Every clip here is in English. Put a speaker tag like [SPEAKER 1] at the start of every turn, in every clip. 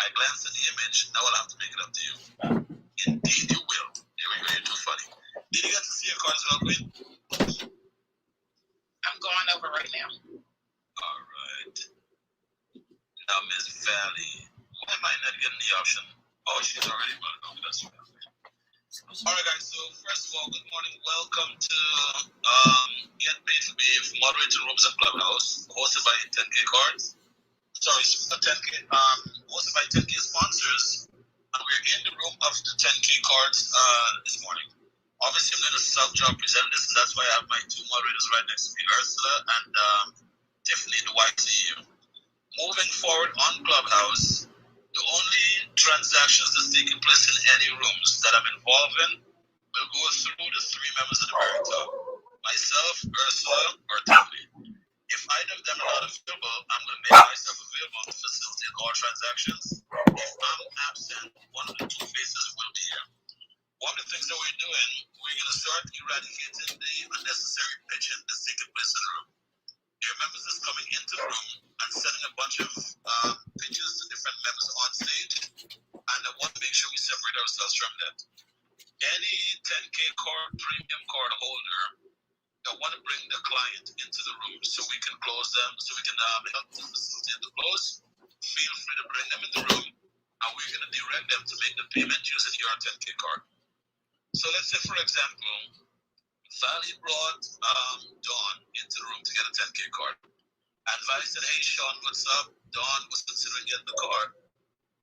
[SPEAKER 1] I glanced at the image. Now I'll have to make it up to you. Indeed, you will. There we go. You're too funny. Did you get to see your cards well, Queen?
[SPEAKER 2] I'm going over right now.
[SPEAKER 1] All right. Now, Miss Valley. Why am I not getting the option? Oh, she's already running over. That's right. All right, guys. So first of all, good morning. Welcome to Get Paid for Being Moderating Rooms and Clubhouse, hosted by 10K Cards. Sorry, 10K. Hosted by 10K sponsors, and we're in the room of the 10K Cards this morning. Obviously, I'm going to sub-job present this, and that's why I have my two moderators right next to me, Ursula and Tiffany, the YCU. Moving forward on Clubhouse, the only transactions that's taking place in any rooms that I'm involved in will go through the three members at the very top. Myself, Ursula, or Tiffany. If either of them are not available, I'm going to make myself available to facilitate all transactions. If I'm absent, one of the two faces will be here. One of the things that we're doing, we're going to start eradicating the unnecessary pitching that's taking place in the room. There are members that's coming into the room and sending a bunch of pitches to different members on stage, and I want to make sure we separate ourselves from that. Any 10K card, premium card holder that want to bring the client into the room so we can close them, so we can help them facilitate the close, feel free to bring them in the room, and we're going to direct them to make the payment using your 10K card. So let's say, for example, Valley brought Dawn into the room to get a 10K card. And Valley said, hey, Sean, what's up? Dawn was considering getting the card.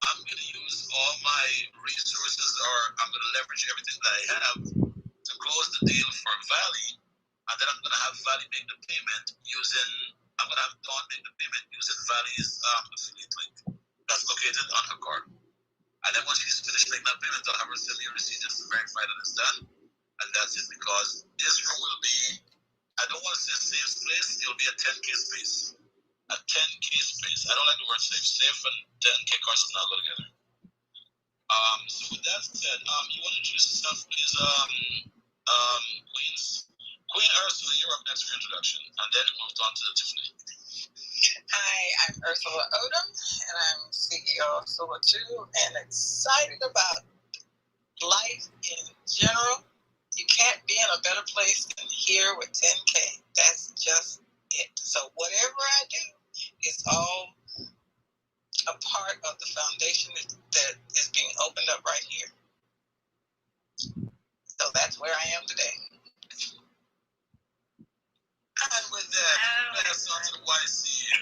[SPEAKER 1] I'm going to use all my resources, or I'm going to leverage everything that I have to close the deal for Valley. And then I'm going to have Valley make the payment using, I'm going to have Dawn make the payment using Valley's affiliate link that's located on her card. And then once she's finished making that payment, I'll have her send me a receipt just to verify that it's done. And that's it, because this room will be, I don't want to say safe space, it'll be a 10K space. A 10K space. I don't like the word safe. Safe and 10K cards will not go together. So with that said, you want to introduce yourself, please, Queens? Queen Ursula, you're up next for your introduction. And then we moved on to Tiffany.
[SPEAKER 2] Hi, I'm Ursula Odom, and I'm CEO of Sula 2, and excited about life in general. You can't be in a better place than here with 10K. That's just it. So whatever I do is all a part of the foundation that is being opened up right here. So that's where I am today.
[SPEAKER 1] And with that, let's on to the YCU.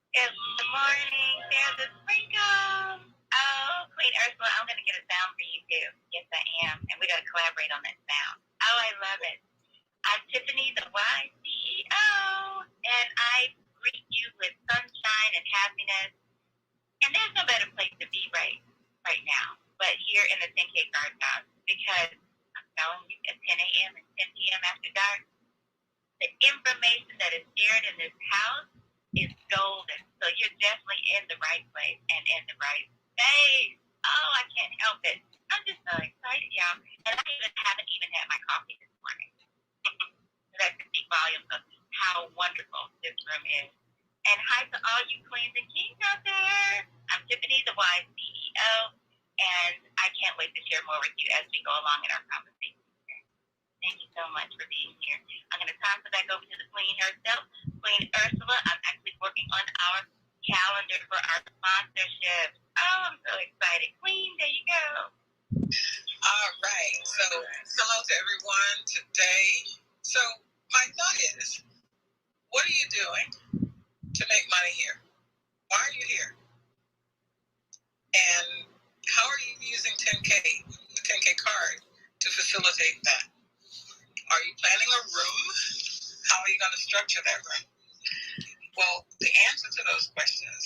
[SPEAKER 3] Good morning, there's a sprinkle. Oh, Queen Ursula, I'm going to get a sound for you too. Yes, I am. And we got to collaborate on that sound. Oh, I love it. I'm Tiffany, the YCEO, and I greet you with sunshine and happiness. And there's no better place to be right now, but here in the 10K Card House, because I'm telling you, at 10 a.m. and 10 p.m. after dark, the information that is shared in this house is golden. So you're definitely in the right place and in the right space. Oh, I can't help it. I'm just so excited, y'all. And I haven't even had my coffee this morning. That can speak volumes of how wonderful this room is. And hi to all you queens and kings out there. I'm Tiffany, the YCEO, and I can't wait to share more with you as we go along in our conversation. Thank you so much for being here. I'm going to toss it back over to the queen herself, Queen Ursula. I'm actually working on our calendar for our sponsorship. Oh, I'm so excited. Queen, there you go.
[SPEAKER 2] All right. So hello to everyone today. So my thought is, what are you doing to make money here? Why are you here? And how are you using 10K, the 10K card, to facilitate that? Are you planning a room? How are you going to structure that room? Well, the answer to those questions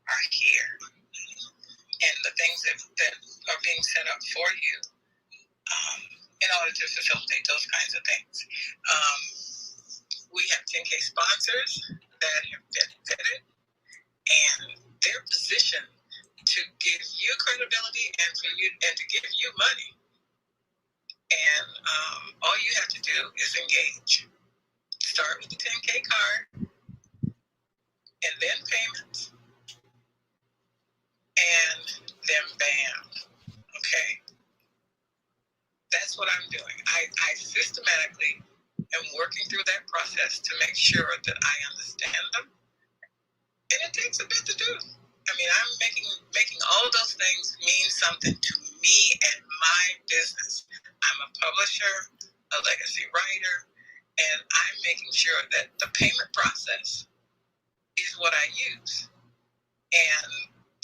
[SPEAKER 2] are here. And the things that are being set up for you in order to facilitate those kinds of things. We have 10K sponsors that have been vetted, and they're positioned to give you credibility and to give you money. And all you have to do is engage. Start with the 10K card, and then payments, what I'm doing. I systematically am working through that process to make sure that I understand them. And it takes a bit to do. I mean, I'm making all of those things mean something to me and my business. I'm a publisher, a legacy writer, and I'm making sure that the payment process is what I use. And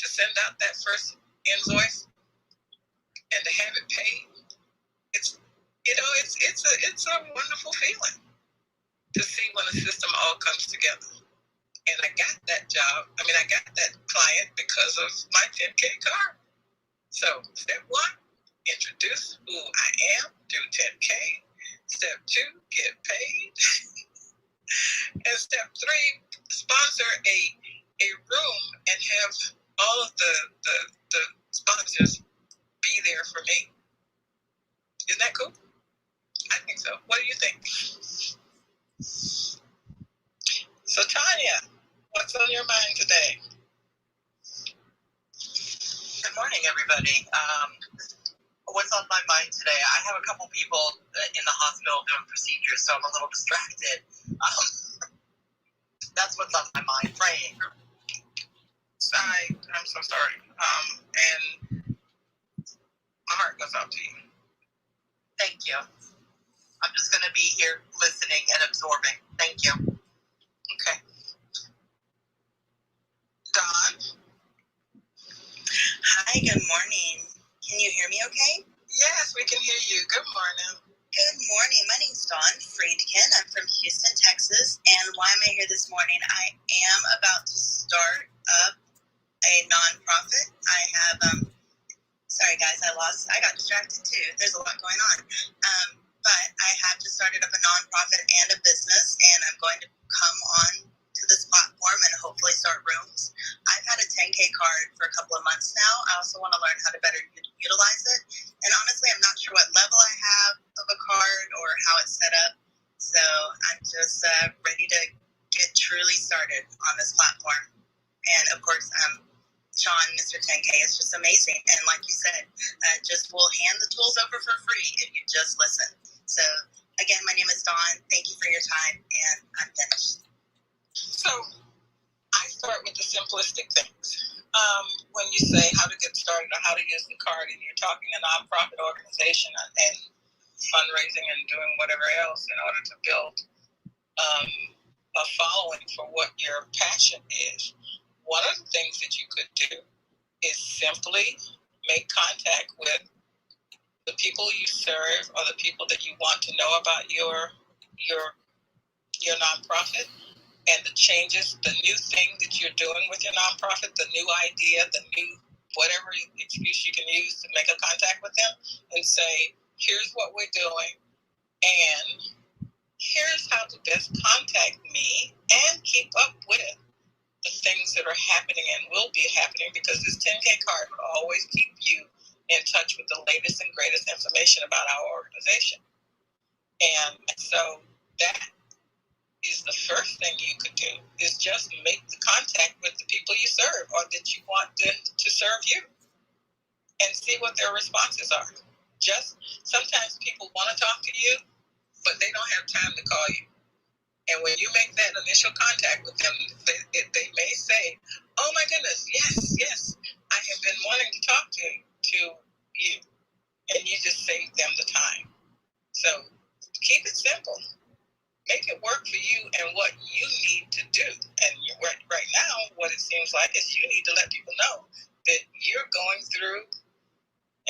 [SPEAKER 2] to send out that first invoice and to have it paid, it's a wonderful feeling to see when the system all comes together. And I got that job. I mean, I got that client because of my 10K card. So step 1, introduce who I am, do 10K. Step 2, get paid. And step 3, sponsor a room and have all of the sponsors be there for me. Isn't that cool? I think so. What do you think? So Tanya, what's on your mind today?
[SPEAKER 4] Good morning, everybody. What's on my mind today? I have a couple people in the hospital doing procedures, so I'm a little distracted. That's what's on my mind. Praying.
[SPEAKER 2] I'm so sorry. And my heart goes out to you.
[SPEAKER 4] Thank you. I'm just going to be here listening and absorbing. Thank you.
[SPEAKER 2] Okay. Dawn?
[SPEAKER 5] Hi, good morning. Can you hear me okay?
[SPEAKER 2] Yes, we can hear you. Good morning.
[SPEAKER 5] Good morning. My name's Dawn Friedkin. I'm from Houston, Texas. And why am I here this morning? I am about to start up a nonprofit. I have, sorry guys, I got distracted too. There's a lot going on. But I have just started up a nonprofit and a business, and I'm going to come on to this platform and hopefully start rooms. I've had a 10K card for a couple of months now. I also want to learn how to better utilize it. And honestly, I'm not sure what level I have of a card or how it's set up. So I'm just ready to get truly started on this platform. And of course, Sean, Mr. 10K is just amazing. And like you said, just will hand the tools over for free if you just listen. So again, my name is Dawn. Thank you for your time, and I'm finished.
[SPEAKER 2] So I start with the simplistic things. When you say how to get started or how to use the card, and you're talking a nonprofit organization and fundraising and doing whatever else in order to build a following for what your passion is, one of the things that you could do is simply make contact with the people you serve or the people that you want to know about your nonprofit and the changes, the new thing that you're doing with your nonprofit, the new idea, the new whatever excuse you can use to make a contact with them and say, here's what we're doing and here's how to best contact me and keep up with the things that are happening and will be happening, because this 10K card will always keep you in touch with the latest and greatest information about our organization. And so that is the first thing you could do, is just make the contact with the people you serve or that you want to serve you and see what their responses are. Just sometimes people want to talk to you, but they don't have time to call you. And when you make that initial contact with them, they may say, oh my goodness, yes, I have been wanting to talk to you. And you just save them the time. So keep it simple. Make it work for you and what you need to do. And right now, what it seems like is you need to let people know that you're going through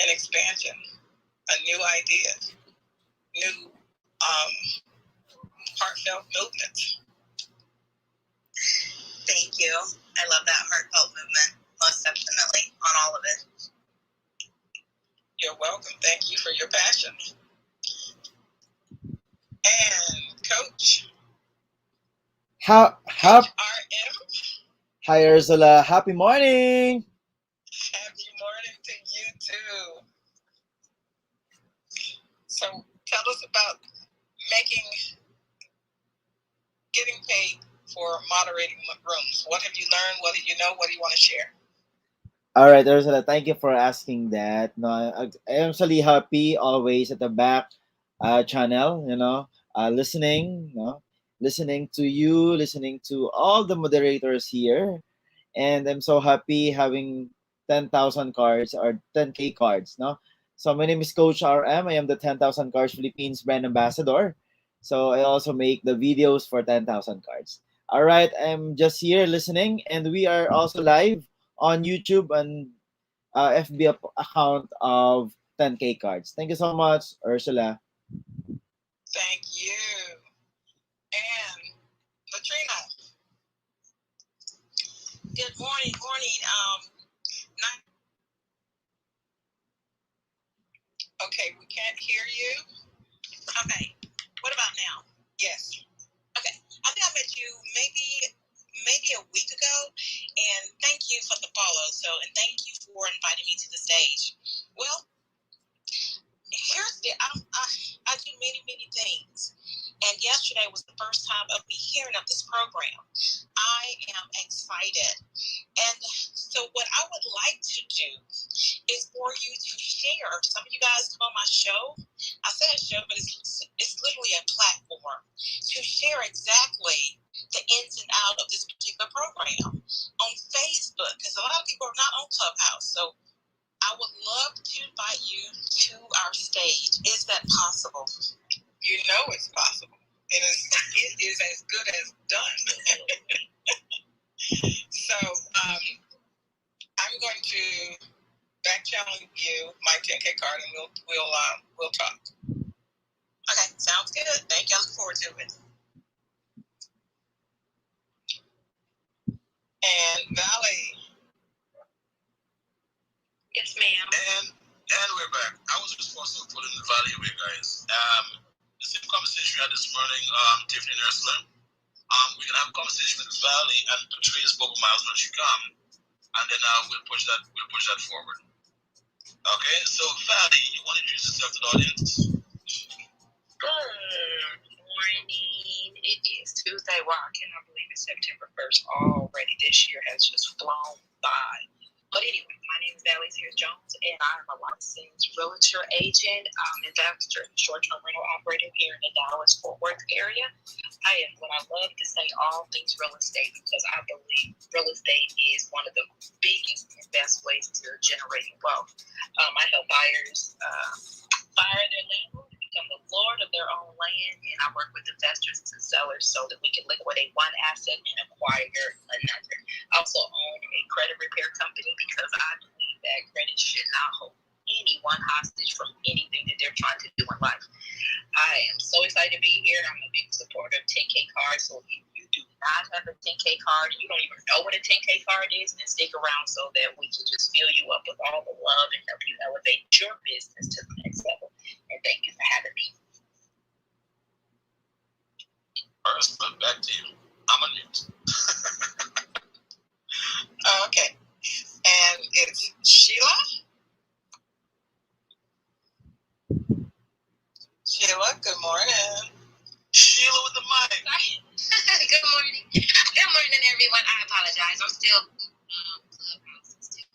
[SPEAKER 2] an expansion, a new idea, new heartfelt movements.
[SPEAKER 5] Thank you. I love that heartfelt movement, most definitely, on all of it.
[SPEAKER 2] You're welcome. Thank you for your passion. And Coach.
[SPEAKER 6] HRM.
[SPEAKER 2] Hi,
[SPEAKER 6] Ursula. Happy morning.
[SPEAKER 2] Happy morning to you too. So tell us about getting paid for moderating rooms. What have you learned? What do you know? What do you want to share?
[SPEAKER 6] All right, Ursula, thank you for asking that. No, I am actually happy always at the back channel, listening, listening to you, listening to all the moderators here. And I'm so happy having 10,000 cards or 10K cards, no? So my name is Coach RM. I am the 10,000 Cards Philippines brand ambassador. So I also make the videos for 10,000 cards. All right, I'm just here listening, and we are also live on YouTube and FB account of 10K cards. Thank you so much, Ursula.
[SPEAKER 2] Thank you. And Latrina.
[SPEAKER 5] Good morning, morning.
[SPEAKER 2] Okay, we can't hear you.
[SPEAKER 5] Okay. What about now?
[SPEAKER 2] Yes.
[SPEAKER 5] Okay. I think I met you maybe a week ago, and thank you for the follow. And thank you for inviting me to the stage. Well, I do many things, and yesterday was the first time of me hearing of this program. I am excited, and so what I would like to do is for you to share. Some of you guys come on my show. I said show, but it's literally a platform to share exactly the ins and outs of this particular program on Facebook, because a lot of people are not on Clubhouse. So I would love to invite you to our stage. Is that possible?
[SPEAKER 2] You know it's possible. It is as good as done. So I'm going to back channel you my 10K card, and we'll talk.
[SPEAKER 5] Okay, sounds good. Thank you. I look forward to it.
[SPEAKER 2] And Valley.
[SPEAKER 3] Yes, ma'am.
[SPEAKER 1] And we're back. I was responsible for putting the value away, guys. The same conversation we had this morning, Tiffany and Ursula. We're gonna have a conversation with Valley and Patrice Bobo Miles when she comes, and then we'll push that forward. Okay, so Valley, you want to introduce yourself to the audience?
[SPEAKER 7] Good morning. It is Tuesday. Wow, I cannot believe it's September 1st already. This year has just flown by. But anyway, my name is Valerie Sears Jones, and I'm a licensed realtor agent, investor, short-term rental operator here in the Dallas-Fort Worth area. I am what I love to say, all things real estate, because I believe real estate is one of the biggest and best ways to generate wealth. I help buyers fire their landlord to become the lord of their own land, and I work with investors and sellers so that we can liquidate one asset and acquire another. I also own a credit repair company because I believe that credit should not hold anyone hostage from anything that they're trying to do in life. I am so excited to be here. I'm a big supporter of 10K cards. So if you do not have a 10K card, you don't even know what a 10K card is, then stick around so that we can just fill you up with all the love and help you elevate your business to the next level. And thank you for having me.
[SPEAKER 1] First, back to you. I'm on mute.
[SPEAKER 2] Okay. And it's Sheila. Sheila, good morning.
[SPEAKER 1] Sheila with the mic.
[SPEAKER 7] Good morning. Good morning, everyone. I apologize. I'm still Clubhouse. And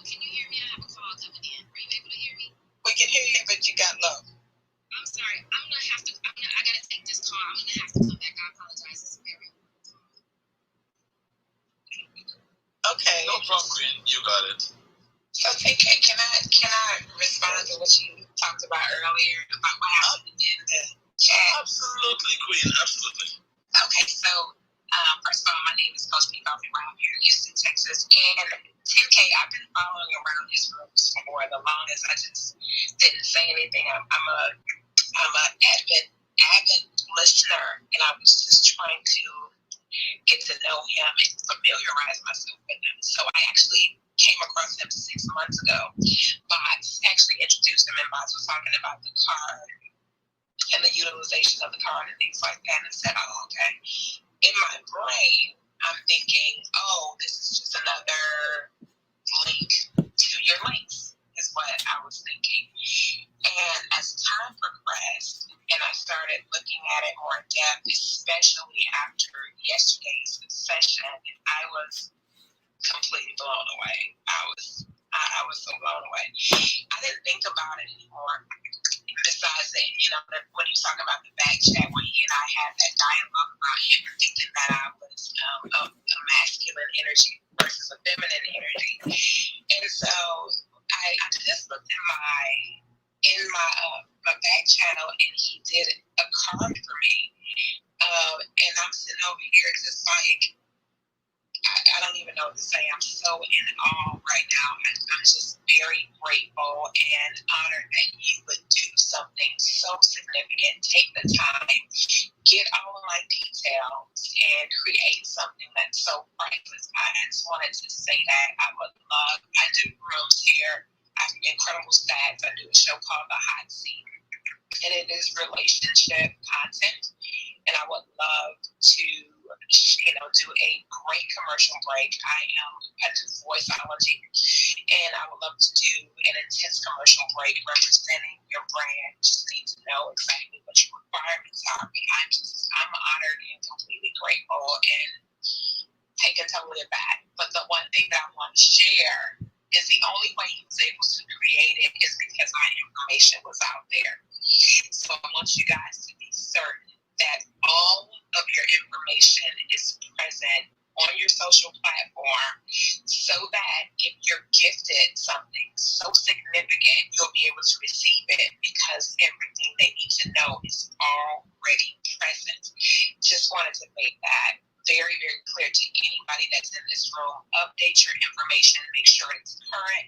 [SPEAKER 7] can you hear me? I have a call coming in. Are you able to hear me?
[SPEAKER 2] We can hear you, but you got low.
[SPEAKER 7] I'm sorry. I gotta take this call. I'm gonna have to come back. I apologize. It's very.
[SPEAKER 2] Okay.
[SPEAKER 1] No problem, Queen. You got it.
[SPEAKER 2] Okay, can I respond to what you talked about earlier about what happened in the chat?
[SPEAKER 1] Absolutely, Queen. Absolutely.
[SPEAKER 2] Okay, so first of all, my name is Coach P. Coffee. I'm here in Houston, Texas, and 10K. I've been following around these groups for the longest. I just didn't say anything. I'm a avid listener, and I was just trying to get to know him and familiarize myself with him. So I actually came across him 6 months ago. Bots actually introduced him, and Bots was talking about the card and the utilization of the card and things like that, and said, oh, okay. In my brain, I'm thinking, oh, this is just another link to your links, is what I was thinking. And as time progressed, and I started looking at it more in depth, especially after yesterday's session, I was
[SPEAKER 7] completely blown away. I was so blown away. I didn't think about it anymore. Besides that, when he was talking about the back chat where he and I had that dialogue about him predicting that I was a masculine energy versus a feminine energy. And so I just looked in my back channel, and he did a card for me. And I'm sitting over here just like, I don't even know what to say. I'm so in awe right now. I'm just very grateful and honored that you would do something so significant. Take the time, get all of my details, and create something that's so priceless. I just wanted to say that I do rooms here. I have incredible stats. I do a show called The Hot Seat, and it is relationship content. And I would love to, do a great commercial break. I do voiceology, and I would love to do an intense commercial break representing your brand. Just need to know exactly what your requirements are. But I'm honored and completely grateful and taken totally aback. But the one thing that I want to share is the only way he was able to create it is because my information was out there. So I want you guys to be certain that all of your information is present on your social platform so that if you're gifted something so significant, you'll be able to receive it because everything they need to know is already present. Just wanted to make that very, very clear to anybody that's in this room. Update your information, make sure it's current,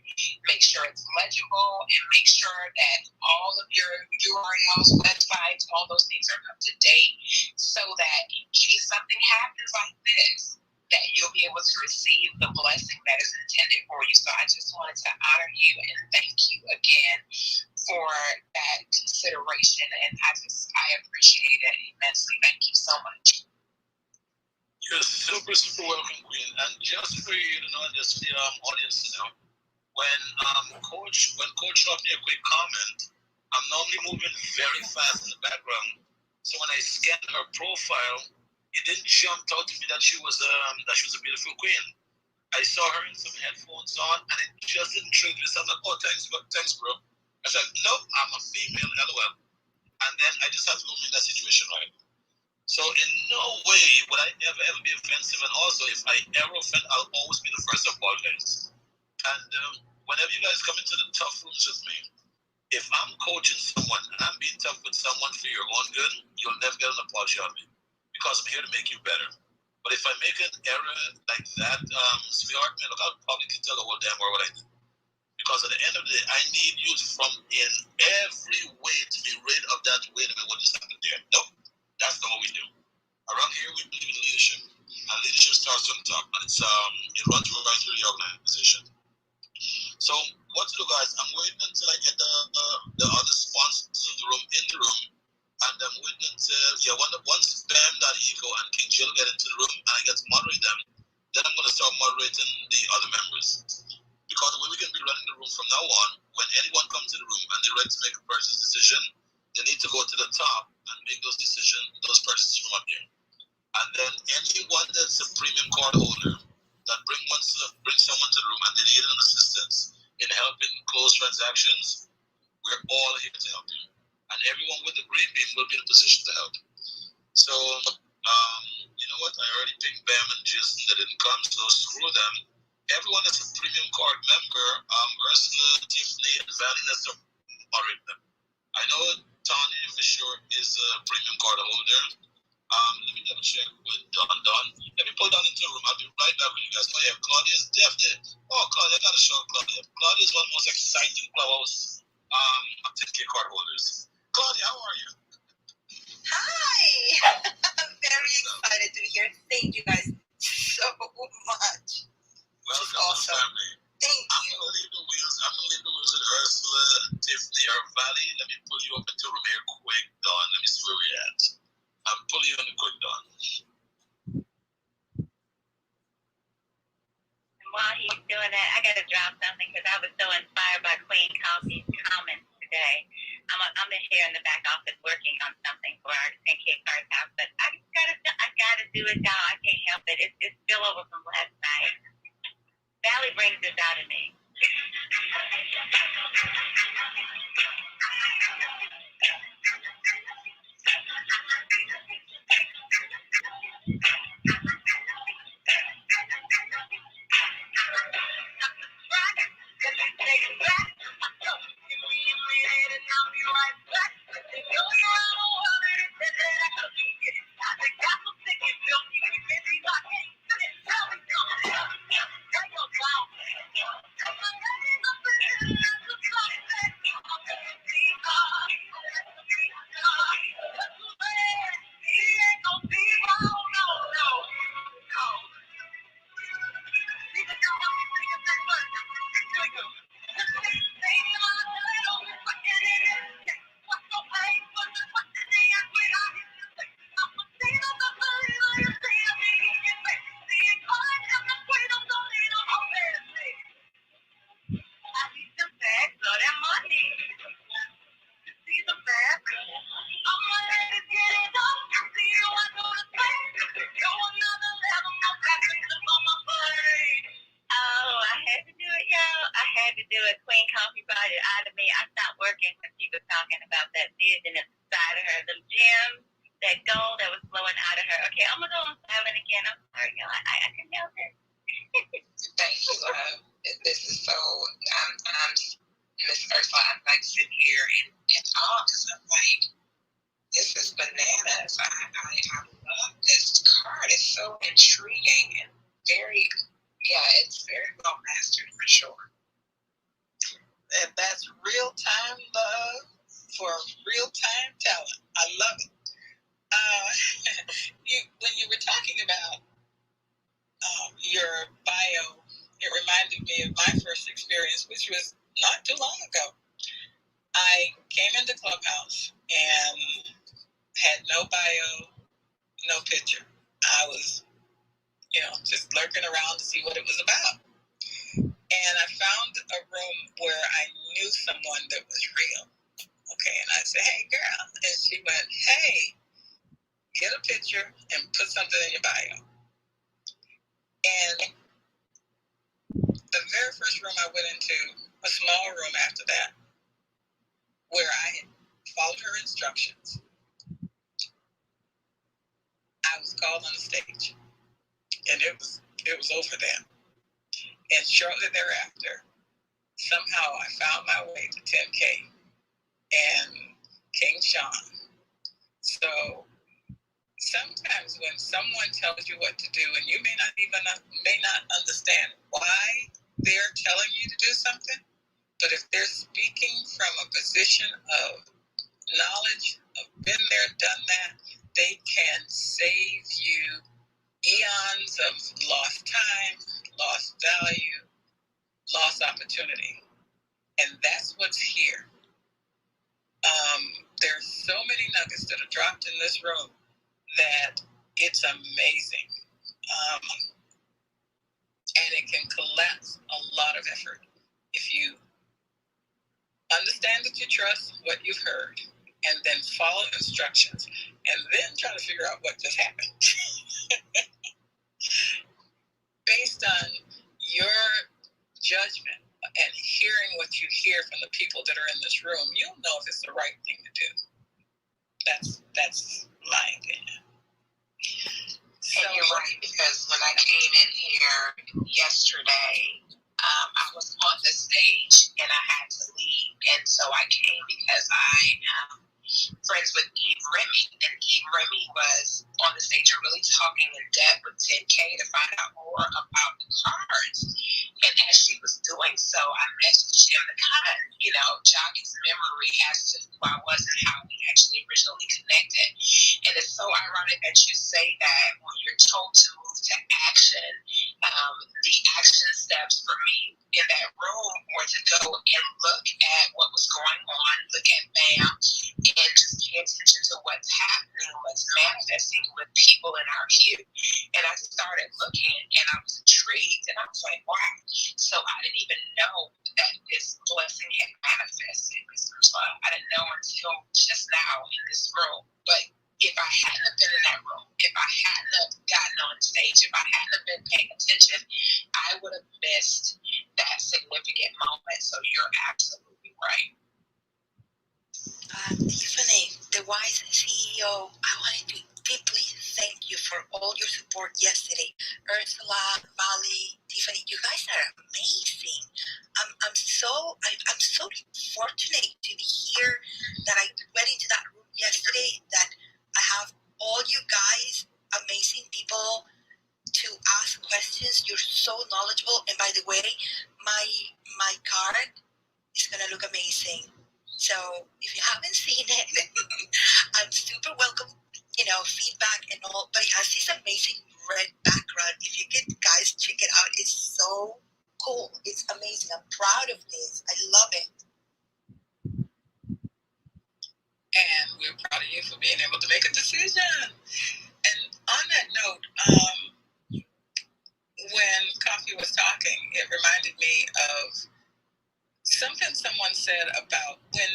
[SPEAKER 7] make sure it's legible, and make sure that all of your URLs, websites, all those things are up to date so that in case something happens like this, that you'll be able to receive the blessing that is intended for you. So I just wanted to honor you and thank you again for that consideration, and I appreciate it immensely. Thank you so much.
[SPEAKER 1] You're super, super welcome, Queen. And just for you to know, just for the audience to know, when Coach dropped me a quick comment, I'm normally moving very fast in the background. So when I scanned her profile, it didn't jump out to me that she was a beautiful queen. I saw her in some headphones on, and it just didn't trigger me. So I'm like, oh, thanks, bro. I said, nope, I'm a female, LOL. And then I just had to go make that situation right. So in no way would I ever be offensive. And also, if I ever offend, I'll always be the first to apologize. And whenever you guys come into the tough rooms with me, if I'm coaching someone and I'm being tough with someone for your own good, you'll never get an apology out of me because I'm here to make you better. But if I make an error like that, sweetheart, man, look, I'll probably can tell the whole damn world what I did. Because at the end of the day, I need you from in every way to be rid of that. Wait a minute, what just happened there? Nope. That's not what we do. Around here, we believe in leadership. And leadership starts from the top. And it runs right through the organization. So what to do, guys? I'm waiting until I get the other sponsors of the room in the room. And I'm waiting until, once Bam.eco and King Jill get into the room and I get to moderate them, then I'm going to start moderating the other members. Because the way we can be running the room from now on, when anyone comes to the room and they're ready to make a purchase decision, they need to go to the top and make those purchases from up here. And then anyone that's a premium card holder that bring someone to the room and they need an assistance in helping close transactions, we're all here to help you. And everyone with the green beam will be in a position to help. So, you know what? I already picked Bam and Jason that didn't come, so screw them. Everyone that's a premium card member, Ursula, Tiffany, and Valley, that's already them. I know Tanya for sure is a premium card holder. Let me double check with Don. Let me pull Don into the room. I'll be right back with you guys. Oh yeah, Claudia is definitely. Oh, Claudia, I gotta show Claudia. Claudia is one of the most exciting clubhouse 10K card holders. Claudia, how are you?
[SPEAKER 5] Hi! I'm very excited to be here. Thank you guys so much.
[SPEAKER 1] Welcome
[SPEAKER 5] Awesome.
[SPEAKER 1] to the family.
[SPEAKER 5] Thank you.
[SPEAKER 1] I'm gonna leave the wheels with Ursula, Tiffany, or Valley. Let me pull you up into the room here quick, Don. Let me see where we're at. I'm pulling you in the quick, Don.
[SPEAKER 3] And while he's doing that, I got to drop something because I was so inspired by Queen Coffee's comments today. I'm in here in the back office working on something for our 10K card house, but I gotta do it, y'all. I can't help it. It's spillover from last night. Valley brings this out of me. Queen Coffee brought it out of me. I stopped working when she was talking about that vision inside of her, the gems, that gold that was flowing out of her. Okay, I'm gonna go on silent again. I'm sorry, y'all. I can help it.
[SPEAKER 7] Thank you, love. This is so, I'm Miss Ursula, I'm like sitting here and all, because I'm like, this is bananas. I love this card. It's so intriguing and very, it's very well mastered for sure.
[SPEAKER 2] And that's real-time love for real-time talent. I love it. When you were talking about your bio, it reminded me of my first experience, which was not too long ago. I came into Clubhouse and had no bio, no picture. I was, just lurking around to see what it was about. And I found a room where I knew someone that was real. Okay, and I said, hey, girl. And she went, hey, get a picture and put something in your bio. And the very first room I went into, a small room after that, where I had followed her instructions, I was called on the stage. And it was over then. And shortly thereafter, somehow I found my way to 10K and King Sean. So sometimes when someone tells you what to do, and you may not understand why they're telling you to do something, but if they're speaking from a position of knowledge, of been there, done that, they can save you eons of lost time, lost value, lost opportunity. And that's what's here. There's so many nuggets that are dropped in this room that it's amazing. And it can collapse a lot of effort if you understand that you trust what you've heard and then follow instructions and then try to figure out what just happened. Based on your judgment and hearing what you hear from the people that are in this room, you'll know if it's the right thing to do. That's my opinion.
[SPEAKER 7] So, and you're right, because when I came in here yesterday, I was on the stage and I had to leave, and so I came because I am friends with Eve Remy, and Eve Remy was on the stage and really talking in depth with 10K to find out more about the cards. And as she was doing so, I messaged him to kind of, jog his memory as to who I was and how we actually originally connected. And it's so ironic that you say that when you're told to move to action, the action steps for me in that room were to go and look at what was going on, look at BAM, and just pay attention to what's happening, what's manifesting with people in our view. And I started looking and I was intrigued and I was like, wow. So I didn't even know that this blessing had manifested, Mr. Ursula. I didn't know until just now in this room. But if I hadn't been in that room, if I hadn't gotten on stage, if I hadn't been paying attention, I would have missed missed that significant moment. So you're absolutely right.
[SPEAKER 5] Tiffany, the Wise CEO, I wanted to deeply thank you for all your support yesterday. Ursula, Molly, Tiffany, you guys are amazing. I'm so fortunate to be here that I went into that room yesterday, that I have all you guys, amazing people, to ask questions. You're so knowledgeable. And by the way, my card is gonna look amazing. So if you haven't seen it, I'm super welcome, feedback and all, but it has this amazing red background. If you can, guys, check it out. It's so cool. It's amazing. I'm proud of this. I love it.
[SPEAKER 2] And we're proud of you for being able to make a decision. And on that note, when Coffee was talking, it reminded me of something someone said about when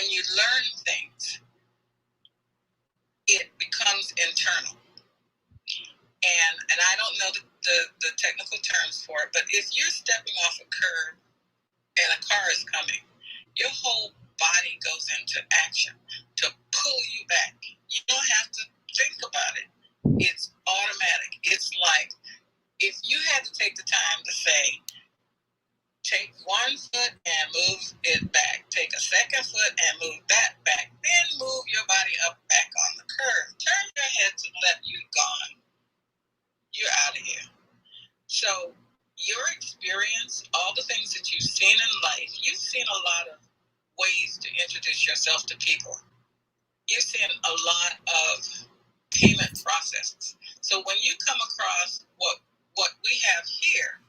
[SPEAKER 2] you learn things, it becomes internal. And I don't know the technical terms for it, but if you're stepping off a curb and a car is coming, your whole body goes into action to pull you back. You don't have to think about it. It's automatic. It's like if you had to take the time to say, take one foot and move it back, take a second foot and move that back, then move your body up back on the curve. Turn your head to the left, you're gone. You're out of here. So your experience, all the things that you've seen in life, you've seen a lot of ways to introduce yourself to people. You've seen a lot of payment processes. So when you come across what we have here,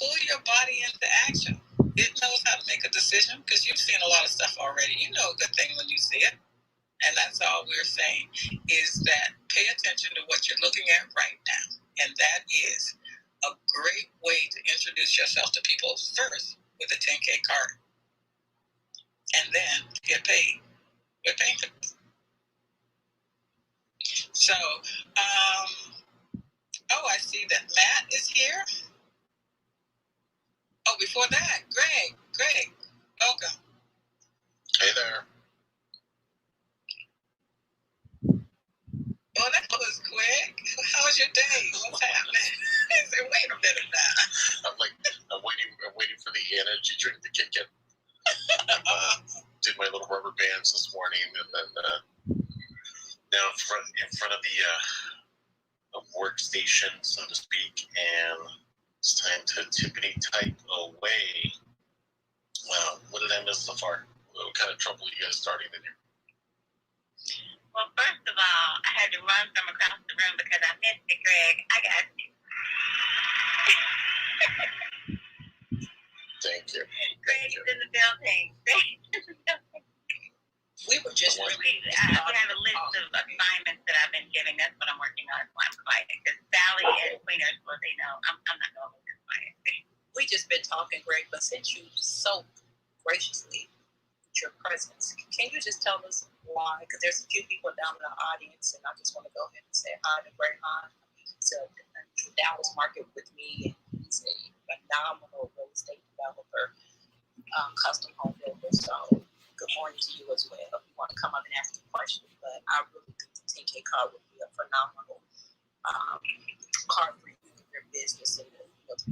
[SPEAKER 2] pull your body into action. It knows how to make a decision because you've seen a lot of stuff already. You know a good thing when you see it. And that's all we're saying is that pay attention to what you're looking at right now. And that is a great way to introduce yourself to people first with a 10K card. And then get paid with payment. So, I see that Matt is here. Oh, before that, Greg, welcome.
[SPEAKER 1] Hey there.
[SPEAKER 2] Well, that was quick. How was your day? What's happening? I said, wait a minute now.
[SPEAKER 1] I'm waiting for the energy drink to kick in. Did my little rubber bands this morning, and then now in front of the workstation, so to speak, and it's time to tippity type away. Wow, what did I miss so far? What kind of trouble you guys starting in here?
[SPEAKER 3] Well, first of all, I had to run from across the room because I missed it, Greg. I got you.
[SPEAKER 1] Thank you.
[SPEAKER 3] Greg is in the building.
[SPEAKER 2] We were just
[SPEAKER 3] I have a list of assignments that I've been giving. That's what I'm working on. That's why I'm quiet. Because Sally and Queen Ursula, they know I'm not going to hold this quiet.
[SPEAKER 7] We just been talking, Greg, but since you so graciously your presence, can you just tell us why? Because there's a few people down in the audience, and I just want to go ahead and say hi to Grayhan. He's in the Dallas market with me, and he's a phenomenal real estate developer, custom home builder. So good morning to you as well. If you want to come up and ask a question, but I really think the 10K card would be a phenomenal card for you and your business and the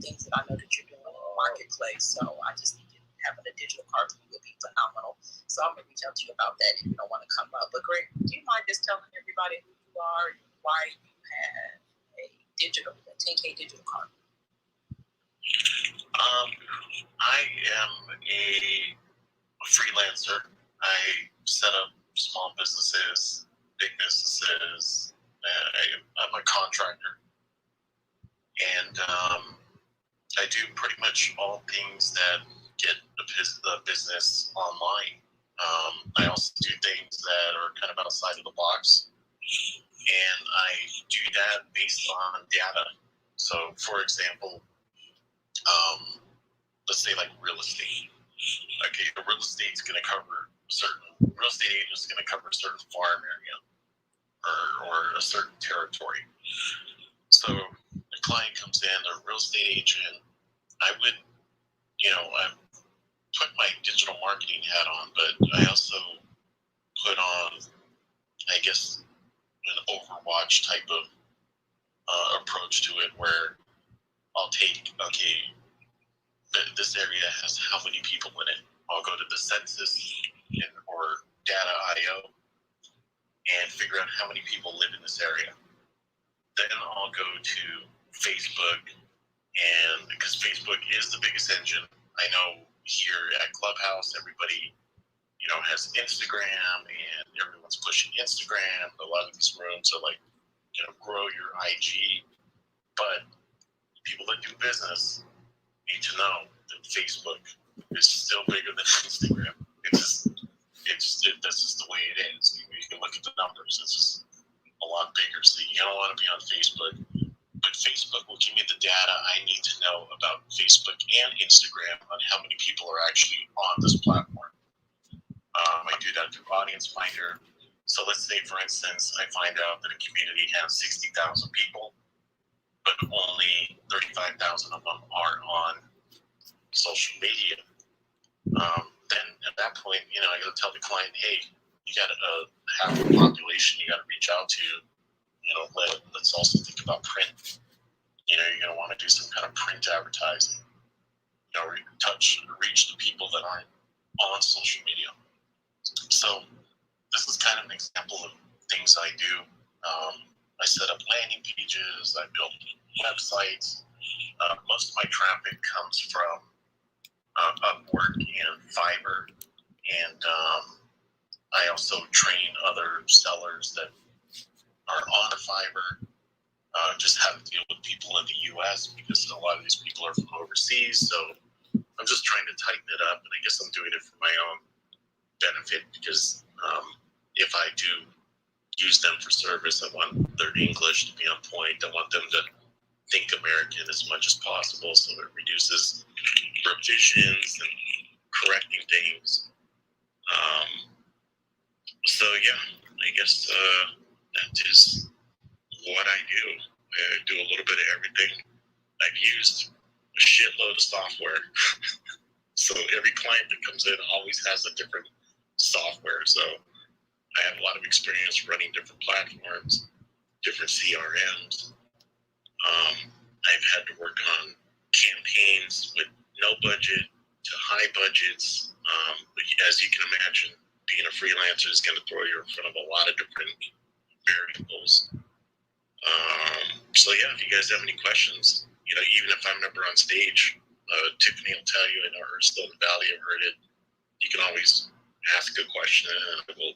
[SPEAKER 7] things that I know that you're doing in the marketplace. So I just think having a digital card for you would be phenomenal. So I'm going to reach out to you about that if you don't want to come up. But Greg, do you mind just telling everybody who you are and why you have a 10K digital card?
[SPEAKER 1] I am a freelancer. I set up small businesses, big businesses. I'm a contractor. And I do pretty much all things that get the business online. I also do things that are kind of outside of the box, and I do that based on data. So, for example, let's say like real estate. Okay, the real estate agent is going to cover a certain farm area or a certain territory. So, if client comes in, they're a real estate agent, I would, I put my digital marketing hat on, but I also put on, I guess, an Overwatch type of approach to it, where I'll take, this area has how many people in it. I'll go to the census or data.io and figure out how many people live in this area. Then I'll go to Facebook, and because Facebook is the biggest engine, I know here at Clubhouse, everybody, has Instagram, and everyone's pushing Instagram. A lot of these rooms are like, grow your IG. But people that do business need to know that Facebook is still bigger than Instagram. That's just the way it is. You can look at the numbers. It's just a lot bigger. So you don't want to be on Facebook, but Facebook will give me the data I need to know about Facebook and Instagram on how many people are actually on this platform. I do that through Audience Finder. So let's say, for instance, I find out that a community has 60,000 people, but only 35,000 of them are on social media. Then at that point, I got to tell the client, hey, you got half the population you got to reach out to. Let's also think about print. You're going to want to do some kind of print advertising. Reach the people that aren't on social media. So this is kind of an example of things I do. I set up landing pages. I build websites. Most of my traffic comes from Upwork and Fiverr, and I also train other sellers that are on Fiverr. Just how to deal with people in the U.S. because a lot of these people are from overseas. So I'm just trying to tighten it up, and I guess I'm doing it for my own benefit because if I do use them for service, I want their English to be on point. I want them to think American as much as possible, so it reduces revisions and correcting things. So yeah, I guess that is what I do. I do a little bit of everything. I've used a shitload of software. So every client that comes in always has a different software. So I have a lot of experience running different platforms, different CRMs. I've had to work on campaigns with no budget to high budgets. As you can imagine, being a freelancer is going to throw you in front of a lot of different variables. So yeah, if you guys have any questions, even if I'm never on stage, Tiffany will tell you, I know her still in the Valley, I've heard it. You can always ask a question, and I will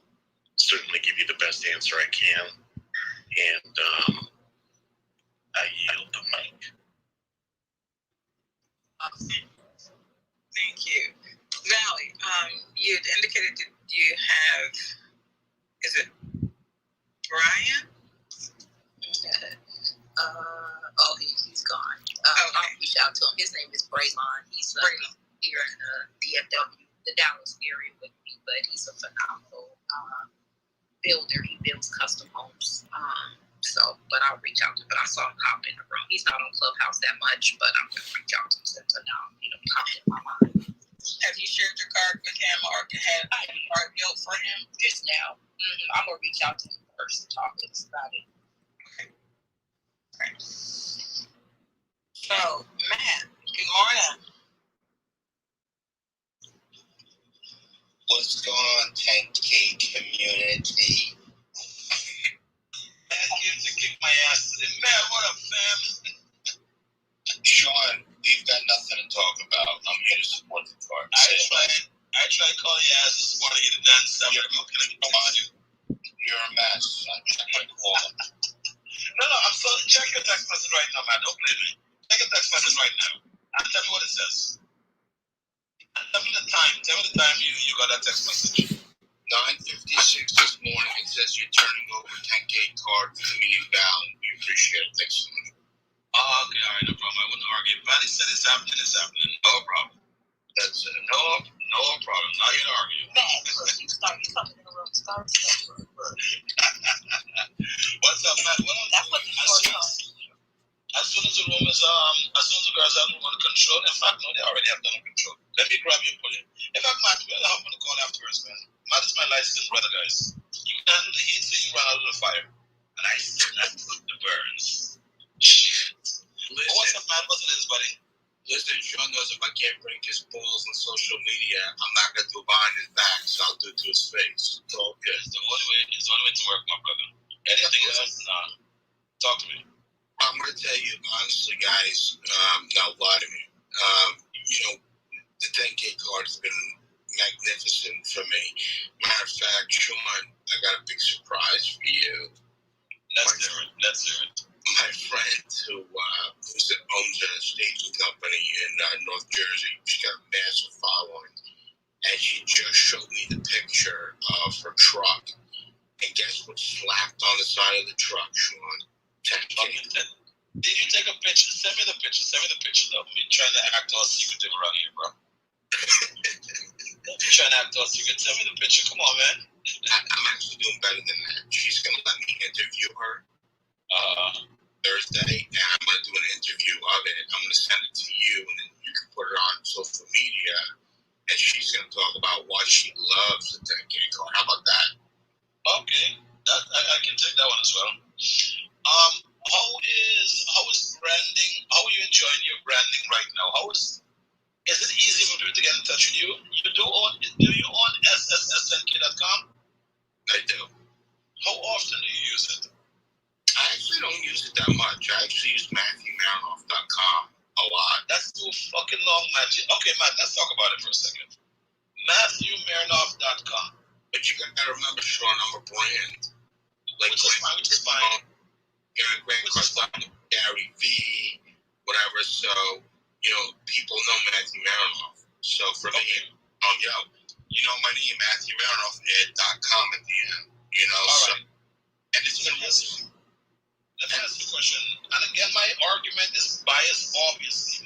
[SPEAKER 1] certainly give you the best answer I can. And I yield the mic.
[SPEAKER 2] Thank you. Valley, you had indicated that you have, is it Brian?
[SPEAKER 7] He's gone. I'll reach out to him. His name is Braylon. He's here in the DFW, the Dallas area with me, but he's a phenomenal builder. He builds custom homes. But I'll reach out to him. But I saw him pop in the room. He's not on Clubhouse that much, but I'm going to reach out to him since now popped in my mind.
[SPEAKER 2] Have you shared your card with him or had a card built for him?
[SPEAKER 7] Just now. I'm going to reach out to him first and talk to us about it.
[SPEAKER 2] Okay. So, Matt, good morning.
[SPEAKER 8] What's going on, 10K community?
[SPEAKER 1] Man, kids to kick my ass today. Man, what up, fam?
[SPEAKER 8] Sean, we've got nothing to talk about. I'm here to support the card.
[SPEAKER 1] I tried calling your ass this morning, you done something.
[SPEAKER 8] You're a mess. I checked my call.
[SPEAKER 1] No, I'm sorry. Check your text message right now, man. Don't blame me. Check your text message right now. And tell me what it says. And tell me the time. Tell me the time you got that text message.
[SPEAKER 8] 9:56 this morning. It says you're turning over 10K card for the meeting balance. We appreciate it. Thanks so much.
[SPEAKER 1] Oh, okay, all right, no problem. I wouldn't argue. If Valley said it's happening, it's happening. No problem.
[SPEAKER 8] That's it.
[SPEAKER 1] No problem. Not here to argue.
[SPEAKER 7] You coming in the room. Start stuff.
[SPEAKER 1] What's up, man?
[SPEAKER 7] That's what the short comes.
[SPEAKER 1] As soon as the room is as soon as the girls have room under control, in fact, no, they already have done under control. Let me grab you and pull you. In fact, Matt, we'll hop on the call afterwards, man. Matt is my licensed brother, guys. You can handle the heat, so you run out of the fire. And I still have to the burns. Shit. What's up, man? What's it is, buddy?
[SPEAKER 8] Listen, Sean knows if I can't break his balls on social media, I'm not gonna do it behind his back, so I'll do it to his face. It's all good.
[SPEAKER 1] It's the only way to work, my brother. Anything else? Nah. Talk to me.
[SPEAKER 8] I'm gonna tell you honestly, guys. Now, lie to me. You know, the 10K card has been magnificent for me. Matter of fact, Sean, I got a big surprise for you.
[SPEAKER 1] Let's hear it.
[SPEAKER 8] My friend who owns a staging company in North Jersey, she's got a massive following, and she just showed me the picture of her truck. And guess what's slapped on the side of the truck, Sean? 10K.
[SPEAKER 1] Did you take a picture? Send me the picture, though. Me trying to act all secretive around here, bro. Trying to act all secret. Send me the picture. Come on, man.
[SPEAKER 8] I'm actually doing better than that. She's gonna let me interview her Thursday, and I'm gonna do an interview of it. I'm gonna send it to you, and then you can put it on social media. And she's gonna talk about why she loves the 10K card. How about that?
[SPEAKER 1] Okay, I can take that one as well. How is branding? How are you enjoying your branding right now? Is it easy for people to get in touch with you? Do you own SSS10K.com?
[SPEAKER 8] I do.
[SPEAKER 1] How often do you use it?
[SPEAKER 8] I actually don't use it that much. I actually use MatthewMarinoff.com a lot.
[SPEAKER 1] That's too fucking long, Matt. Okay, Matt, let's talk about it for a second. MatthewMarinoff.com.
[SPEAKER 8] But you gotta remember, Sean, I'm a brand. Like
[SPEAKER 1] which is fine.
[SPEAKER 8] Grant Cardone, Gary V, whatever. So, you know, people know Matthew Marinoff. So for me, you know my name, MatthewMarinoff.com at the end. You know,
[SPEAKER 1] all
[SPEAKER 8] so
[SPEAKER 1] right.
[SPEAKER 8] And it's been really.
[SPEAKER 1] Let me ask you a question. And again, my argument is biased, obviously.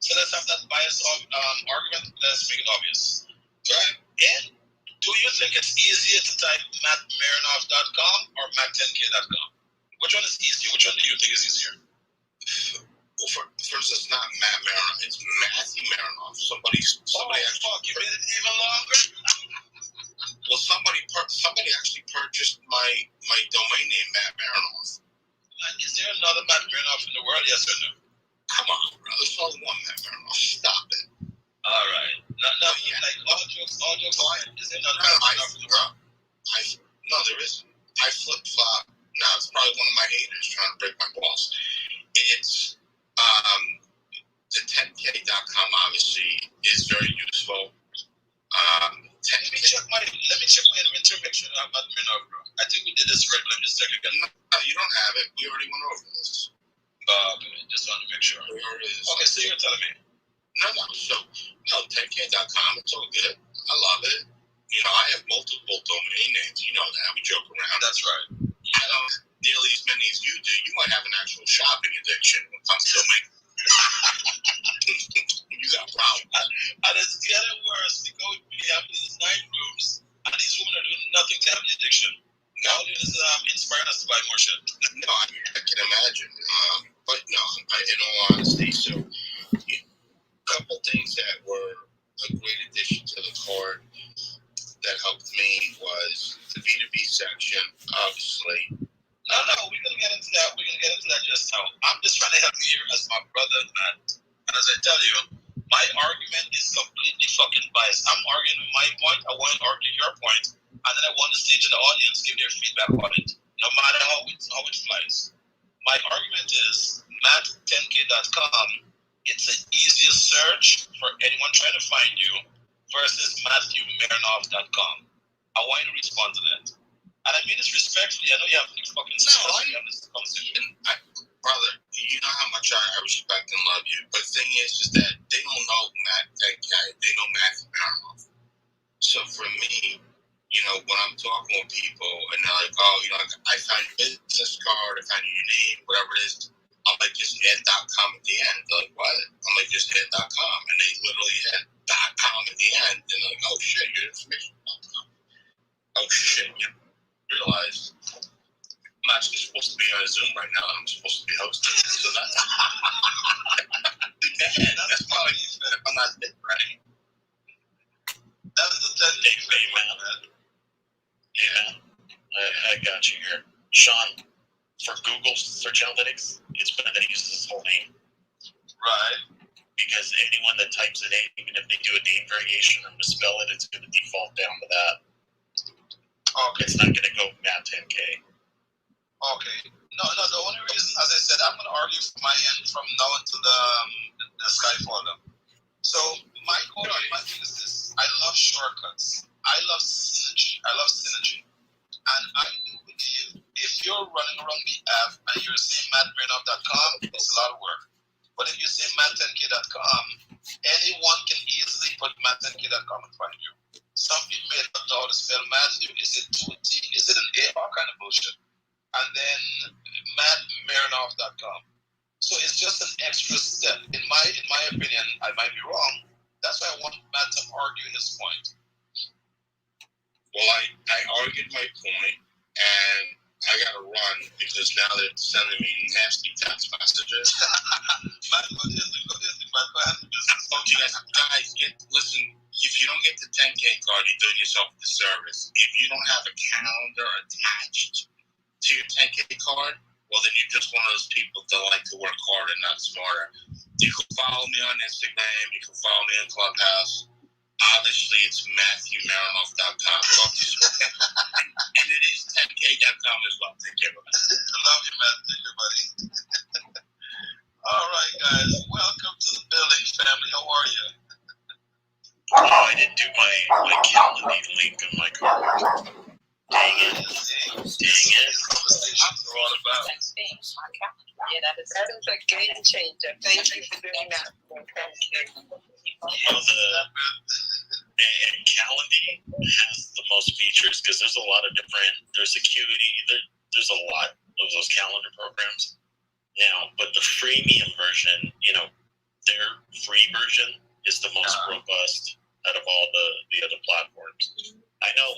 [SPEAKER 1] So let's have that biased argument. Let's make it obvious. Right? And do you think it's easier to type mattmarinoff.com or matt10k.com? Which one is easier? Which one do you think is easier?
[SPEAKER 8] Well, first, it's not Matt Marinoff. It's Matthew Marinoff. Somebody
[SPEAKER 1] you made it even longer?
[SPEAKER 8] Well, somebody actually purchased my domain name, Matt Marinoff.
[SPEAKER 1] Is there another Matt Marinoff in the world? Yes or no?
[SPEAKER 8] Come on, bro. There's only one Matt Marinoff. Stop it.
[SPEAKER 1] All right. No, yeah. Like all jokes aside, is there another Matt Marinoff in the world?
[SPEAKER 8] No, there isn't. I flip-flop. No, it's probably one of my haters trying to break my balls. It's the 10K.com obviously is very useful. Let me check my inventory, make sure I'm not Marinoff, bro. I think we did this right. Let me just check again. No, you don't have it. We already went over this.
[SPEAKER 1] Okay, just wanted to make sure. Okay, so you're telling me.
[SPEAKER 8] No, 10K.com, it's all good. I love it. You know, I have multiple domain names. You know that. We joke around.
[SPEAKER 1] That's right.
[SPEAKER 8] I don't nearly as many as you do. You might have an actual shopping addiction when it comes to domain. You got a problem.
[SPEAKER 1] And it's getting worse because we have these night rooms, and these women are doing nothing to have the addiction. Now it is inspiring us to buy more shit.
[SPEAKER 8] No, I can imagine. But no, in all honesty, so a couple things that were a great addition to the card that helped me was the B2B section, obviously.
[SPEAKER 1] No, we're gonna get into that. We're gonna get into that just now. I'm just trying to help you here as my brother, man. And as I tell you, my argument is completely fucking biased. I'm arguing my point. I want to argue your point, and then I want the stage of the audience give their feedback on it, no matter how it flies. My argument is matt10k.com. It's an easier search for anyone trying to find you versus mattewmarinoff.com. I want you to respond to that. And I mean this respectfully. I know you have to fucking have this conversation.
[SPEAKER 8] Brother, you know how much I respect and love you. But the thing is that they don't know Matt, that guy. They know Matthew Marinoff. So for me, you know, when I'm talking with people and they're like, oh, you know, I found your business card, I found your name, whatever it is, I'm like, just add .com at the end. They're like, what? I'm like, just add .com. And they literally add .com at the end. And they're like, oh, shit, your information.com. Oh, shit, you realize. I'm actually supposed to be on Zoom right now, and I'm supposed to be hosting. So that's that's probably if I'm not dead right.
[SPEAKER 1] That is the 10K
[SPEAKER 8] man. Yeah, I got you here, Sean. For Google Search Analytics, it's better that he uses his whole name.
[SPEAKER 1] Right.
[SPEAKER 8] Because anyone that types it in, even if they do a name variation or misspell it, it's going to default down to that.
[SPEAKER 1] Okay.
[SPEAKER 8] It's not going to go Matt 10K.
[SPEAKER 1] Okay. No. The only reason, as I said, I'm going to argue from my end from now until the sky falls. So my thing is this: I love shortcuts. I love synergy. And I do believe if you're running around the app and you're saying mattmirnoff.com, it's a lot of work. But if you say matt10k.com, anyone can easily put matt10k.com in front of you. Some people may not know how to spell Matthew. Is it 2T? Is it an A? All kind of bullshit. And then mattmirnoff.com. So it's just an extra step. In my opinion, I might be wrong. That's why I want Matt to argue his point.
[SPEAKER 8] Well, I argued my point, and I gotta run because now they're sending me nasty text messages.
[SPEAKER 1] Man, go this, man. Go ahead.
[SPEAKER 8] You guys, listen. If you don't get the 10K card, you're doing yourself a disservice. If you don't have a calendar attached to your 10K card, well, then you're just one of those people that like to work harder, not smarter. You can follow me on Instagram. You can follow me on Clubhouse. Obviously, it's MatthewMarinoff.com. And it is 10K.com as well. Take care of it.
[SPEAKER 1] I love you, man. Thank you, buddy. All right, guys. Welcome to the building, family. How are you?
[SPEAKER 8] Oh, I didn't do my calendar link on my card. Dang it.
[SPEAKER 1] Conversations are all about.
[SPEAKER 2] Yeah, that is a game changer. Thank you for doing that.
[SPEAKER 8] Well, and Calendly has the most features because there's a lot of different. There's Acuity. There's a lot of those calendar programs now, but the freemium version, their free version is the most robust out of all the other platforms. I know,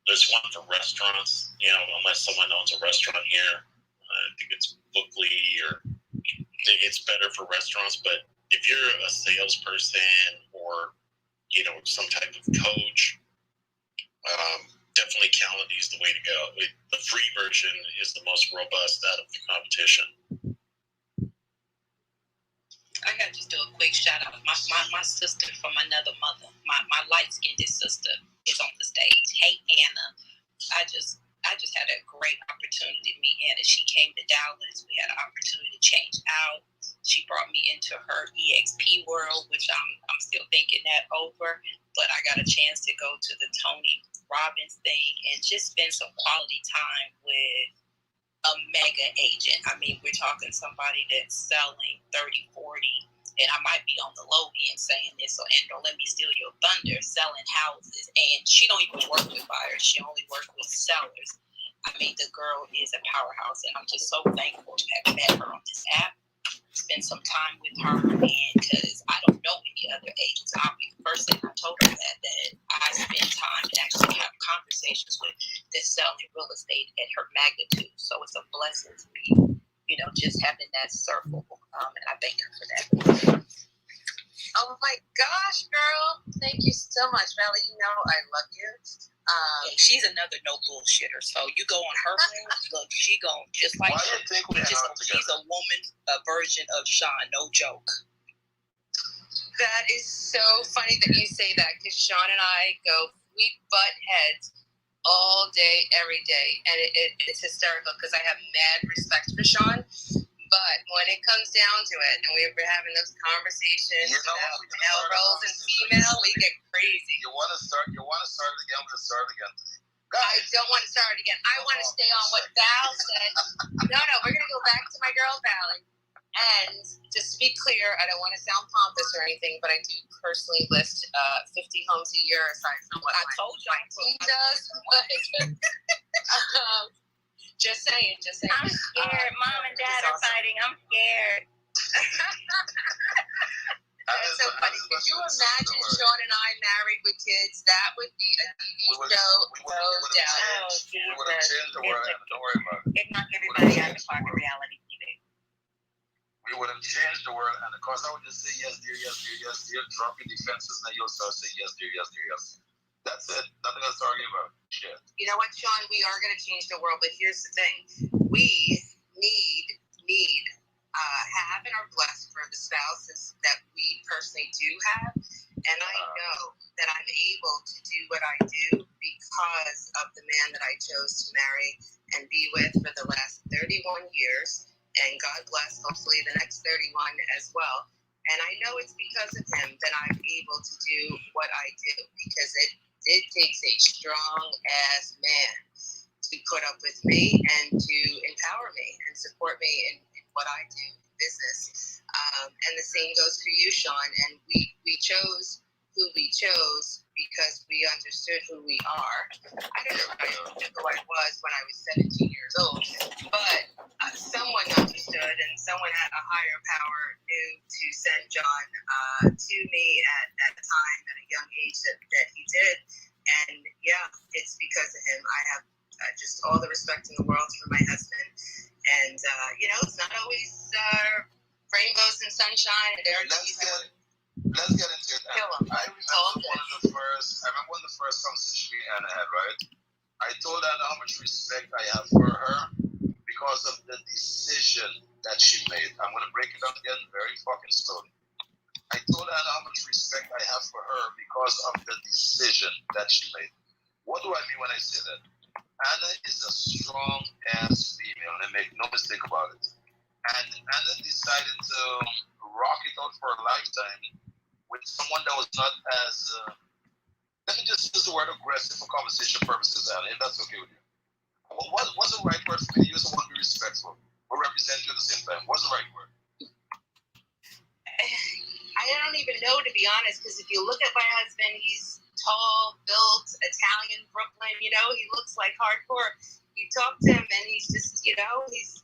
[SPEAKER 8] there's one for restaurants. Unless someone owns a restaurant here, I think it's Bookly or it's better for restaurants. But if you're a salesperson or some type of coach, definitely Calendly is the way to go. The free version is the most robust out of the competition.
[SPEAKER 7] I gotta just do a quick shout out. My sister from another mother, my light skinned sister is on the stage. Hey Anna, I just had a great opportunity to meet Anna. She came to Dallas. We had an opportunity to change out. She brought me into her EXP world, which I'm still thinking that over. But I got a chance to go to the Tony Robbins thing and just spend some quality time with a mega agent. I mean, we're talking somebody that's selling 30, 40, and I might be on the low end saying this, so and don't let me steal your thunder, selling houses. And she don't even work with buyers. She only works with sellers. I mean, the girl is a powerhouse, and I'm just so thankful to have met her on this app, spend some time with her, and because I don't know any other agents. I'll be the first thing I told her that I spend time and actually have conversations with that's selling real estate at her magnitude. So it's a blessing to be, just having that circle. And I thank her for that.
[SPEAKER 2] Oh my gosh, girl. Thank you so much, Valley. I love you.
[SPEAKER 7] She's another no bullshitter. So you go on her room, look, she going just like
[SPEAKER 1] Why do you think we hang out together?
[SPEAKER 7] She's a woman, a version of Sean, no joke.
[SPEAKER 2] That is so funny that you say that, because Sean and I we butt heads all day, every day, and it's hysterical because I have mad respect for Sean. But when it comes down to it, and we're having those conversations about male roles and female, we get crazy.
[SPEAKER 1] You want to start it again? We'll start it again.
[SPEAKER 2] I don't want to start it again. I want to stay on what Val said. No, we're going to go back to my girl, Valley. And just to be clear, I don't want to sound pompous or anything, but I do personally list 50 homes a year aside from what
[SPEAKER 7] I told you
[SPEAKER 2] my team does. Just saying.
[SPEAKER 3] I'm scared. Mom and Dad are fighting. I'm scared.
[SPEAKER 2] That's so funny. Could you imagine Sean and I married with kids? That would be a TV show, no doubt.
[SPEAKER 1] We would have changed the world. Don't worry about it.
[SPEAKER 3] It knocked everybody out of the park of reality TV.
[SPEAKER 1] We would have changed the world, and of course I would just say yes, dear, yes, dear, yes, dear. Drop your defenses, and then you'll start saying yes, dear, yes, dear, yes. That's it. Nothing else to argue about. Shit.
[SPEAKER 2] You know what, Sean? We are going to change the world, but here's the thing: we need have and are blessed for the spouses that we personally do have, and I know that I'm able to do what I do because of the man that I chose to marry and be with for the last 31 years, and God bless, hopefully the next 31 as well. And I know it's because of him that I'm able to do what I do, because it takes a strong ass man to put up with me and to empower me and support me in what I do in business. And the same goes for you, Sean. And we chose who we chose because we understood who we are. I don't know who I was when I was 17 years old, but someone understood, and someone at a higher power knew to send John to me at a time, at a young age that he did. And yeah, it's because of him. I have just all the respect in the world for my husband. And, it's not always rainbows and sunshine. And
[SPEAKER 1] Let's get into it. I remember one of the first conversations we had, right? I told Anna how much respect I have for her because of the decision that she made. I'm going to break it down again very fucking slowly. I told Anna how much respect I have for her because of the decision that she made. What do I mean when I say that? Anna is a strong-ass female, and make no mistake about it. And Anna decided to rock it out for a lifetime with someone that was not as, let me just use the word aggressive for conversation purposes, Anna, if that's okay with you. What's the right word for me to use? I want to be respectful, but represent you at the same time. What's the right word?
[SPEAKER 2] I don't even know, to be honest, because if you look at my husband, he's tall, built, Italian, Brooklyn, he looks like hardcore. You talk to him and he's just, he's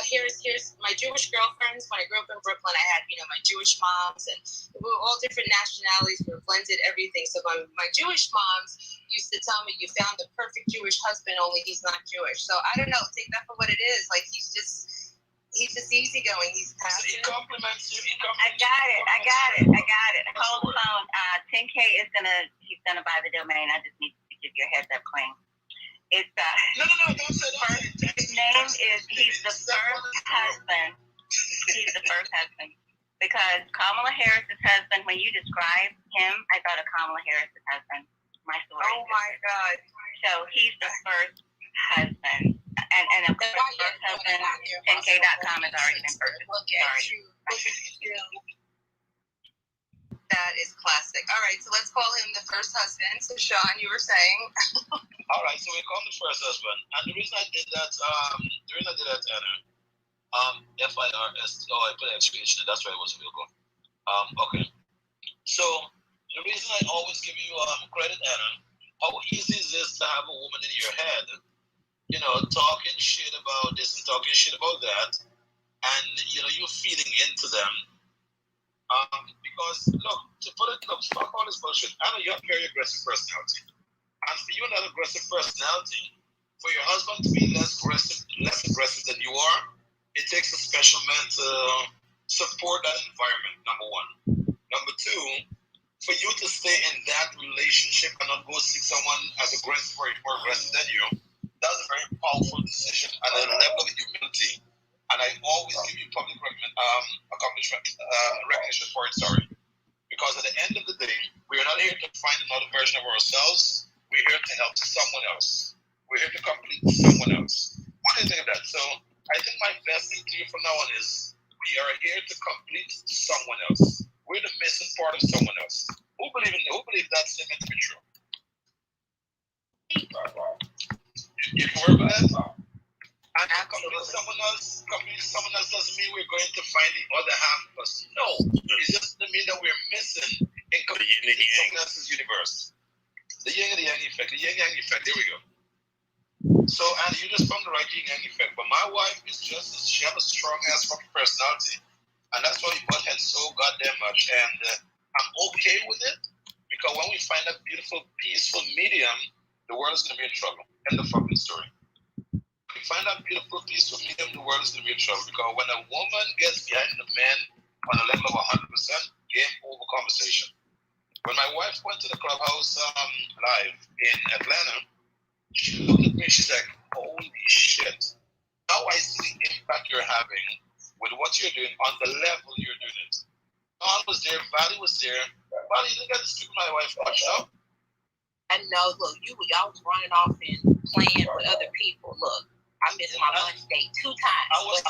[SPEAKER 2] here's my Jewish girlfriends. When I grew up in Brooklyn, I had, my Jewish moms, and we were all different nationalities. We were blended, everything. So my Jewish moms used to tell me, you found the perfect Jewish husband, only he's not Jewish. So I don't know, take that for what it is. Like, he's just easygoing. He's passionate.
[SPEAKER 1] He compliments you.
[SPEAKER 3] I got it. Hold the phone. 10K he's gonna buy the domain. I just need to give you a heads up, Queen. It's
[SPEAKER 1] No, don't say that.
[SPEAKER 3] His name is, he's the first husband. He's the first husband. Because Kamala Harris's husband, when you describe him, I thought of Kamala Harris's husband. My story.
[SPEAKER 2] Oh my God.
[SPEAKER 3] So he's the first husband. And of course, first husband, 10K.com has already been purchased.
[SPEAKER 2] Look at you. That is classic. All right, so let's call him the first husband. So Sean, you were saying.
[SPEAKER 1] All right, so we call him the first husband, and the reason I did that, Anna, FIRS. Oh, I put exclamation. That's why it was real good. Okay. So the reason I always give you credit, Anna, how easy is this to have a woman in your head, talking shit about this and talking shit about that, and you feeding into them. Because fuck all this bullshit. I know you have a very aggressive personality. And for you, that aggressive personality, for your husband to be less aggressive than you are, it takes a special man to support that environment, number one. Number two, for you to stay in that relationship and not go seek someone as aggressive or more aggressive than you, that's a very powerful decision and a level of humility. And I always give you public recognition for it, because at the end of the day, we are not here to find another version of ourselves. We're here to help someone else. We're here to complete someone else. What do you think of that? So I think my best thing to you from now on is we are here to complete someone else. We're the missing part of someone else. Who believes that statement to be true? You can work with that? And complete someone else doesn't mean we're going to find the other half of us. No. It just means that we're missing in completing someone else's universe. The yin and the yang effect. The yin yang effect. There we go. So, and you just found the right yin yang effect. But my wife is she has a strong ass fucking personality. And that's why we butt heads so goddamn much. And I'm okay with it because when we find a beautiful, peaceful medium, the world is going to be in trouble. End of fucking story. We find that beautiful, peaceful medium, the world is going to be in trouble because when a woman gets behind the man on a level of 100%, game over conversation. When my wife went to the clubhouse live in Atlanta, she looked at me, she's like, holy shit. Now I see the impact you're having with what you're doing on the level you're doing it. Dawn was there, Valley was there. Valley, you didn't get to speak to my wife much, no?
[SPEAKER 7] I know, look, y'all was running off and playing with other people. Look, I missed my lunch date 2 times.
[SPEAKER 1] I was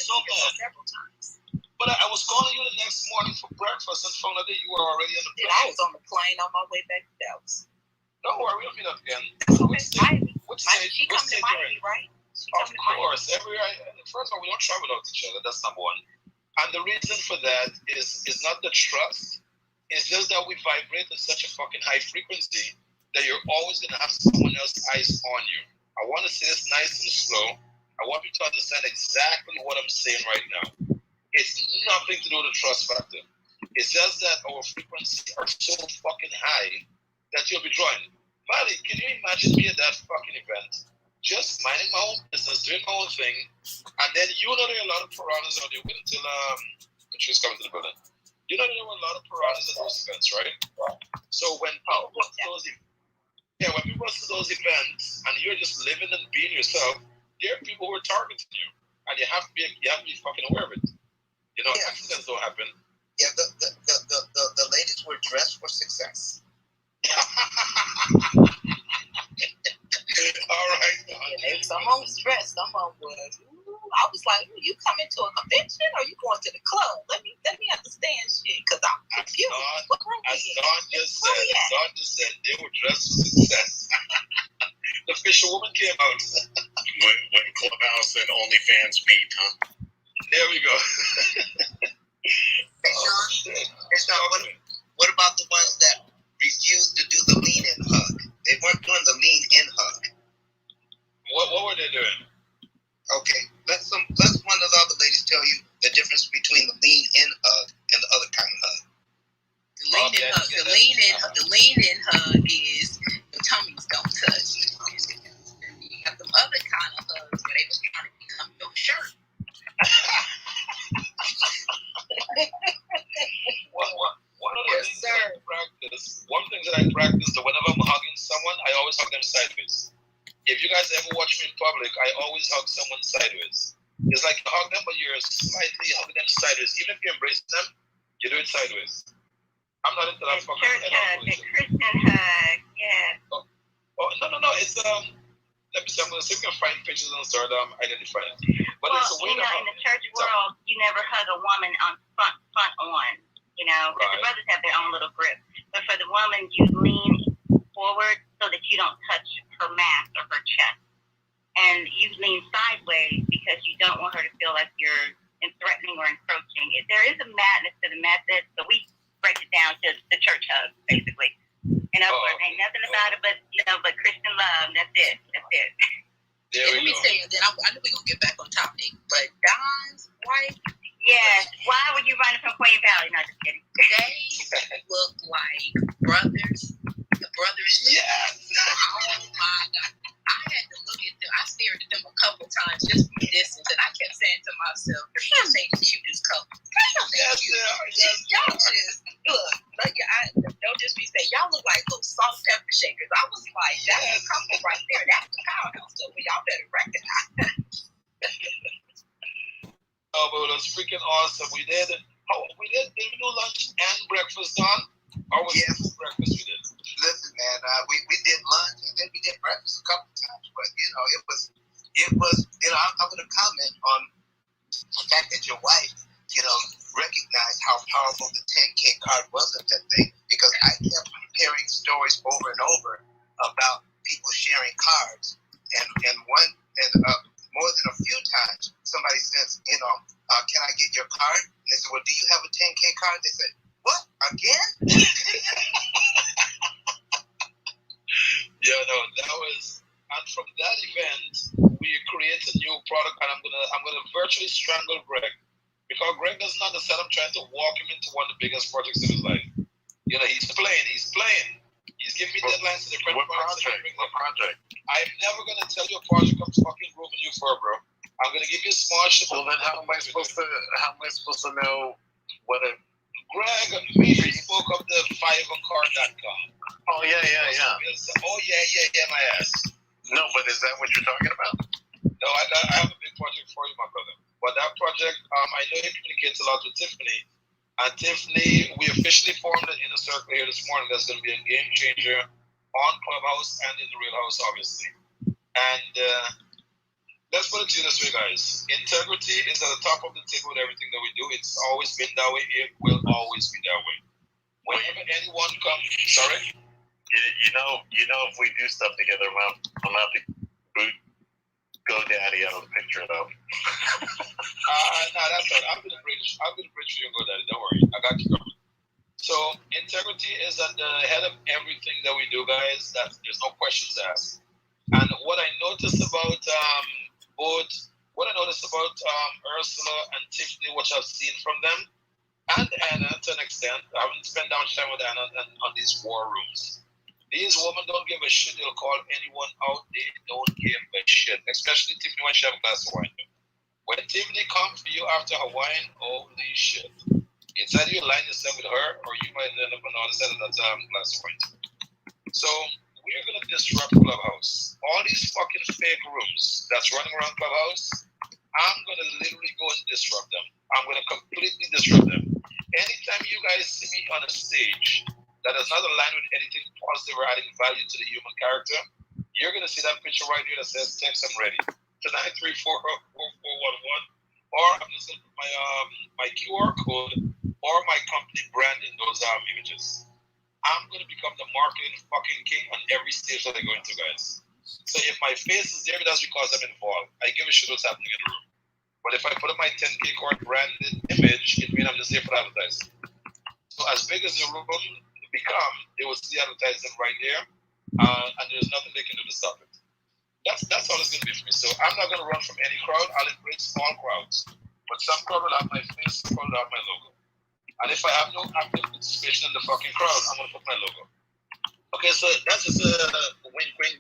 [SPEAKER 1] so bad.
[SPEAKER 7] Several times.
[SPEAKER 1] But I was calling you the next morning for breakfast and found out that you were already on the
[SPEAKER 7] And
[SPEAKER 1] plane.
[SPEAKER 7] I was on the plane on my way back to Dallas.
[SPEAKER 1] Don't worry, we'll meet up again. Which state
[SPEAKER 7] She coming to Miami, right?
[SPEAKER 1] Of course. First of all, we don't travel without each other. That's number one. And the reason for that is not the trust. It's just that we vibrate at such a fucking high frequency that you're always going to have someone else's eyes on you. I want to say this nice and slow. I want you to understand exactly what I'm saying right now. It's nothing to do with the trust factor. It's just that our frequencies are so fucking high that you'll be drawing. Valley, can you imagine me at that fucking event? Just minding my own business, doing my own thing, and then you know there are a lot of piranhas out there. Wait until Patrice coming to the building. You know there were a lot of piranhas at those events, right? So when people go to those events and you're just living and being yourself, there are people who are targeting you, and you have to be fucking aware of it. You know, accidents don't happen.
[SPEAKER 4] Yeah, the ladies were dressed for success.
[SPEAKER 1] All right.
[SPEAKER 7] Someone was stressed. Someone was. I was like, you coming to a convention or you going to the club? Let me understand shit, because I'm confused.
[SPEAKER 1] As Dawn just said, they were dressed for success. The fisherwoman came out.
[SPEAKER 8] When Clubhouse and OnlyFans meet, huh?
[SPEAKER 1] There we go.
[SPEAKER 4] What about the ones that refused to do the lean-in hug? They weren't doing the lean-in hug.
[SPEAKER 1] What were they doing?
[SPEAKER 4] Okay, let one of the other ladies tell you the difference between the lean-in hug and the other kind of hug.
[SPEAKER 7] The lean-in hug is the tummies don't touch. And you have the other kind of hugs where they was trying to become your shirt.
[SPEAKER 1] One thing that I practice that whenever I'm hugging someone, I always hug them sideways. If you guys ever watch me in public, I always hug someone sideways. It's like you hug them, but you're slightly hugging them sideways. Even if you embrace them, you do it sideways. I'm not into that fucking
[SPEAKER 3] church hug, the Christian hug, yeah.
[SPEAKER 1] Oh, no. It's let me see. I'm gonna see if we can find pictures and start identify it. But
[SPEAKER 3] Well,
[SPEAKER 1] it's a way
[SPEAKER 3] you know, in the church world, you never hug a woman on front on. You know, because the brothers have their own little grip. But for the woman, you lean forward so that you don't touch her mask or her chest. And you lean sideways because you don't want her to feel like you're threatening or encroaching. There is a madness to the method, so we break it down to the church hug, basically. In other words, ain't nothing about it but Christian love. That's it.
[SPEAKER 7] Let me tell you, then I know we're going to get back on topic, but Don's wife,
[SPEAKER 3] yes. Why were you running from Queen Valley? No, just kidding.
[SPEAKER 7] they look like brothers. The brothers.
[SPEAKER 1] Yes.
[SPEAKER 7] Oh my God. I had to look at them. I stared at them a couple times just from a distance, and I kept saying to myself, "This ain't the cutest couple." Y'all just look. Don't just be saying y'all look like little salt and pepper shakers. I was like, that's a couple right there. That's the powerhouse couple. Y'all better recognize that.
[SPEAKER 1] Oh, but it was freaking awesome. We did do lunch and breakfast, Don? Or was it breakfast we did?
[SPEAKER 4] Listen, man, we did lunch and then we did breakfast a couple times, but it was I'm going to comment on the fact that your wife, recognized how powerful the 10K card was at that thing, because I kept hearing stories over and over about people sharing cards, and more than a few times somebody says, can I get your card? And they said, well, do you have a 10K card? They said, what, again?
[SPEAKER 1] Yeah, no, that was, and from that event, we created a new product, and I'm gonna virtually strangle Greg, because Greg doesn't understand. I'm trying to walk him into one of the biggest projects in his life. You know, he's playing. He's giving me deadlines to different projects.
[SPEAKER 8] What project?
[SPEAKER 1] I'm never gonna tell you a project I'm fucking grooming you for, bro. I'm gonna give you a small shit.
[SPEAKER 8] Well, then how am I supposed to know what it?
[SPEAKER 1] Greg, me spoke of the fiveandcard.com.
[SPEAKER 8] Oh yeah.
[SPEAKER 1] Oh yeah, my ass.
[SPEAKER 8] No, but is that what you're talking about?
[SPEAKER 1] No, I have a big project for you, my brother. But that project, I know he communicates a lot with Tiffany. And Tiffany, we officially formed an inner circle here this morning that's going to be a game changer on Clubhouse and in the real house, obviously. And let's put it to you this way, guys. Integrity is at the top of the table with everything that we do. It's always been that way. It will always be that way. Whenever anyone comes, sorry?
[SPEAKER 8] You know, if we do stuff together, I'm gonna have to boot GoDaddy out of the picture, though.
[SPEAKER 1] No, that's all right. I'm gonna bridge for you and GoDaddy. Don't worry, I got you covered. So integrity is at the head of everything that we do, guys. There's no questions asked. And what I noticed about Ursula and Tiffany, which I've seen from them, and Anna to an extent, I haven't spent that much time with Anna on these war rooms. These women don't give a shit. They'll call anyone out. They don't give a shit. Especially Tiffany when she have a glass of wine. When Tiffany comes for you after her wine, holy shit. It's either you line yourself with her or you might end up on the other side of that glass of wine. So we're going to disrupt Clubhouse. All these fucking fake rooms that's running around Clubhouse, I'm going to literally go and disrupt them. I'm going to completely disrupt them. Anytime you guys see me on a stage that does not align with anything positive or adding value to the human character, you're going to see that picture right here that says, text, I'm ready. To 934-4411. Or I'm just going to put my QR code or my company brand in those images. I'm going to become the marketing fucking king on every stage that I go into, guys. So if my face is there, that's because I'm involved. I give a shit what's happening in the room. But if I put up my 10K card branded image, it means I'm just there for advertising. So as big as the room become, they will see the advertising right there, and there's nothing they can do to stop it. That's all it's going to be for me. So I'm not going to run from any crowd. I'll embrace small crowds. But some crowd will have my face, some crowd will have my logo. And if I have no active participation in the fucking crowd, I'm going to put my logo. Okay, so that's just a wink.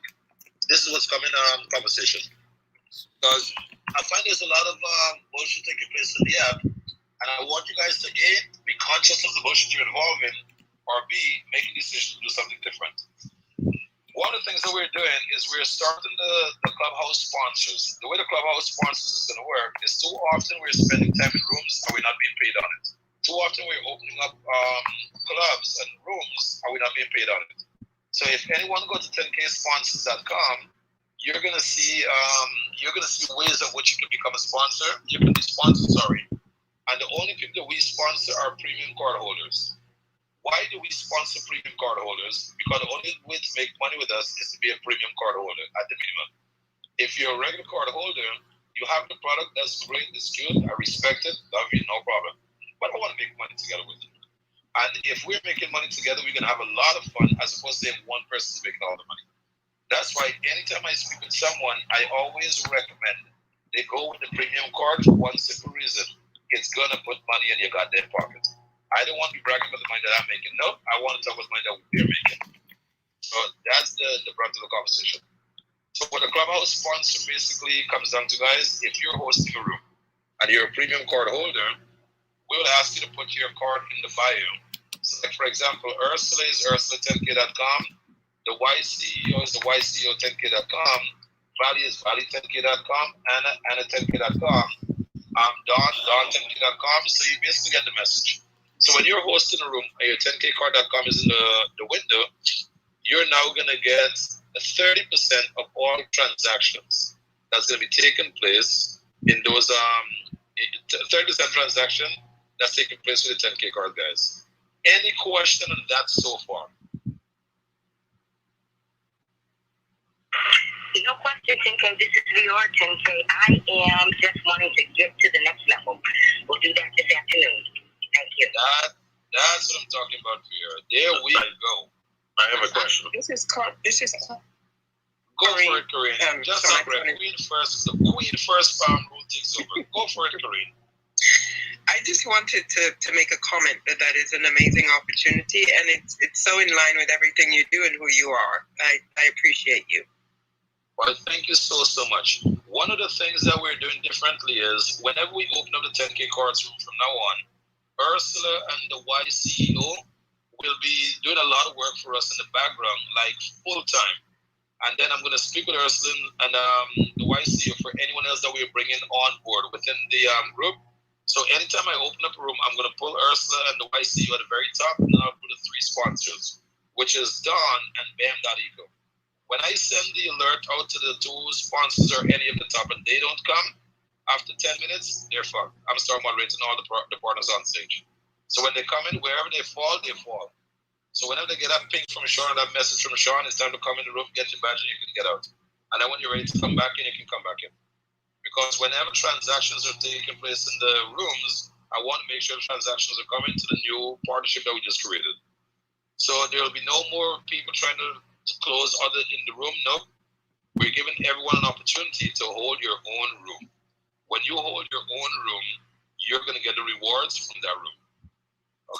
[SPEAKER 1] This is what's coming conversation. Because I find there's a lot of bullshit taking place in the app. And I want you guys to A, be conscious of the bullshit you're involved in, or B, making decisions to do something different. One of the things that we're doing is we're starting the Clubhouse sponsors. The way the Clubhouse sponsors is going to work is too often we're spending time in rooms and we're not being paid on it. Too often we're opening up clubs and rooms and we're not being paid on it. So if anyone go to 10ksponsors.com, you're gonna see ways of which you can become a sponsor. You can be sponsored, and the only people that we sponsor are premium card holders. Why do we sponsor premium card holders? Because the only way to make money with us is to be a premium card holder at the minimum. If you're a regular card holder, you have the product that's great, it's good, I respect it, love you, no problem. But I want to make money together with you. And if we're making money together, we're going to have a lot of fun as opposed to one person's making all the money. That's why anytime I speak with someone, I always recommend they go with the premium card for one simple reason. It's going to put money in your goddamn pocket. I don't want to be bragging about the money that I'm making. No, I want to talk about the money that we're making. So that's the brunt of the conversation. So what the Clubhouse sponsor basically comes down to, guys, if you're hosting a room and you're a premium card holder, we will ask you to put your card in the bio. So like, for example, Ursula is Ursula10k.com. The YCEO is the YCEO10k.com. Valley is Valley10k.com. Anna 10k.com. Don10k.com. So you basically get the message. So when you're hosting a room and your 10kcard.com is in the window, you're now going to get 30% of all transactions that's going to be taking place in those 30% transaction that's taking place with the 10K card, guys. Any question on that so far?
[SPEAKER 3] No question, 10K. This is VR 10K. I am just wanting to get to the next level. We'll do that this afternoon. Thank you.
[SPEAKER 1] That's what I'm talking about, VR. There we go.
[SPEAKER 8] I have a question.
[SPEAKER 7] This is Go
[SPEAKER 1] for it, Corinne. Just like Queen first. The Queen first rule takes over. Go for it, Corinne.
[SPEAKER 7] I
[SPEAKER 9] I just wanted to make a comment that is an amazing opportunity, and it's so in line with everything you do and who you are. I appreciate you.
[SPEAKER 1] Well, thank you so much. One of the things that we're doing differently is whenever we open up the 10K cards room from now on, Ursula and the Y CEO will be doing a lot of work for us in the background, like full time. And then I'm going to speak with Ursula and the Y CEO for anyone else that we're bringing on board within the group. So anytime I open up a room, I'm going to pull Ursula and the Y CEO at the very top, and then I'll put the 3 sponsors, which is Dawn and Bam.eco. When I send the alert out to the 2 sponsors or any of the top and they don't come, after 10 minutes, they're fucked. I'm start moderating all the partners on stage. So when they come in, wherever they fall, they fall. So whenever they get that ping from Sean, that message from Sean, it's time to come in the room, get your badge, and you can get out. And then when you're ready to come back in, you can come back in. Because whenever transactions are taking place in the rooms, I want to make sure the transactions are coming to the new partnership that we just created. So there will be no more people trying to close other in the room. No. We're giving everyone an opportunity to hold your own room. When you hold your own room, you're going to get the rewards from that room.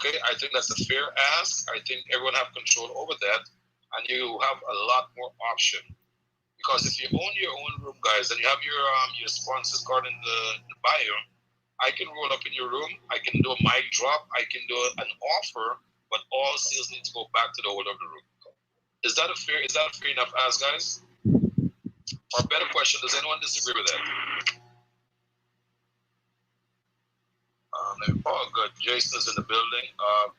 [SPEAKER 1] Okay, I think that's a fair ask. I think everyone have control over that, and you have a lot more option. Because if you own your own room, guys, and you have your sponsors card in the bio, I can roll up in your room. I can do a mic drop. I can do an offer, but all sales need to go back to the owner of the room. Is that a fair enough ask, guys? Or a better question, does anyone disagree with that? Oh, good. Jason is in the building.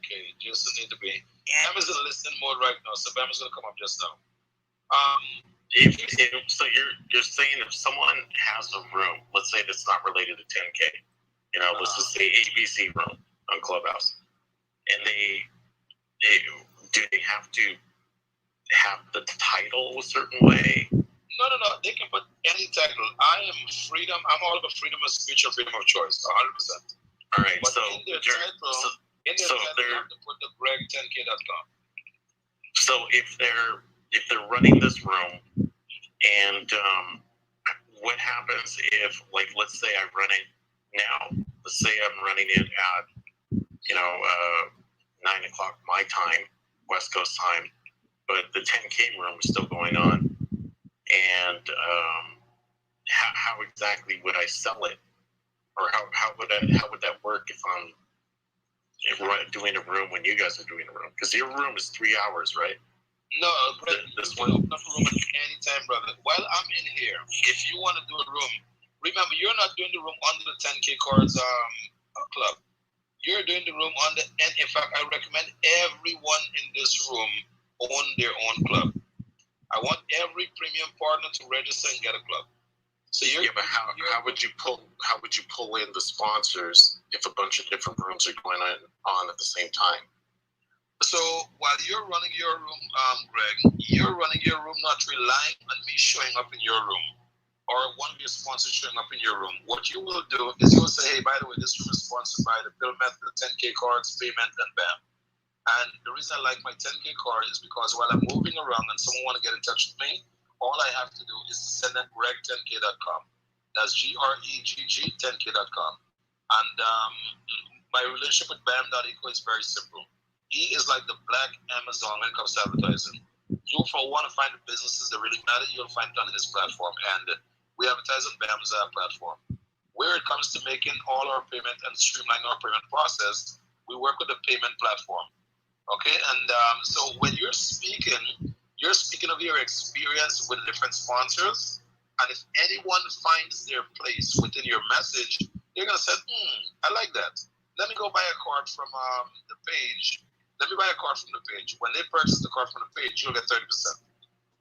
[SPEAKER 1] Okay, Jason need to be. Bam is in listening mode right now, so Bam is going to come up just now.
[SPEAKER 10] So you're saying if someone has a room, let's say that's not related to 10K, let's just say ABC room on Clubhouse, and they have to have the title a certain way?
[SPEAKER 1] No. They can put any title. I am freedom. I'm all about freedom of speech and freedom of choice, 100%.
[SPEAKER 10] All right.
[SPEAKER 1] But
[SPEAKER 10] so
[SPEAKER 1] in their title, you have to put the greg10k.com.
[SPEAKER 10] So if they're running this room, and what happens if, like, let's say I run it now. Let's say I'm running it at 9 o'clock my time, West Coast time, but the 10K room is still going on. And how exactly would I sell it, or how would that work if I'm doing a room when you guys are doing a room? Because your room is 3 hours, right?
[SPEAKER 1] No, this one open up a room at any time, brother. While I'm in here, if you want to do a room, remember you're not doing the room under the 10K cards club. You're doing the room under, and in fact, I recommend everyone in this room own their own club. I want every premium partner to register and get a club. So
[SPEAKER 10] but how would you pull in the sponsors if a bunch of different rooms are going on at the same time?
[SPEAKER 1] So while you're running your room, Greg, you're running your room not relying on me showing up in your room or one of your sponsors showing up in your room. What you will do is you'll say, hey, by the way, this room is sponsored by the Bill Method, 10K cards, payment, and BAM. And the reason I like my 10K card is because while I'm moving around and someone want to get in touch with me, all I have to do is send them greg10k.com. That's GREGG 10k.com. And my relationship with BAM.eco is very simple. He is like the black Amazon when it comes to advertising. You want to find the businesses that really matter, you'll find it on his platform. And we advertise on BAM's platform. Where it comes to making all our payment and streamlining our payment process, we work with the payment platform. Okay, and so when you're speaking of your experience with different sponsors, and if anyone finds their place within your message, they're going to say, I like that. Let me go buy a card from the page. Let me buy a card from the page. When they purchase the card from the page, you'll get 30%.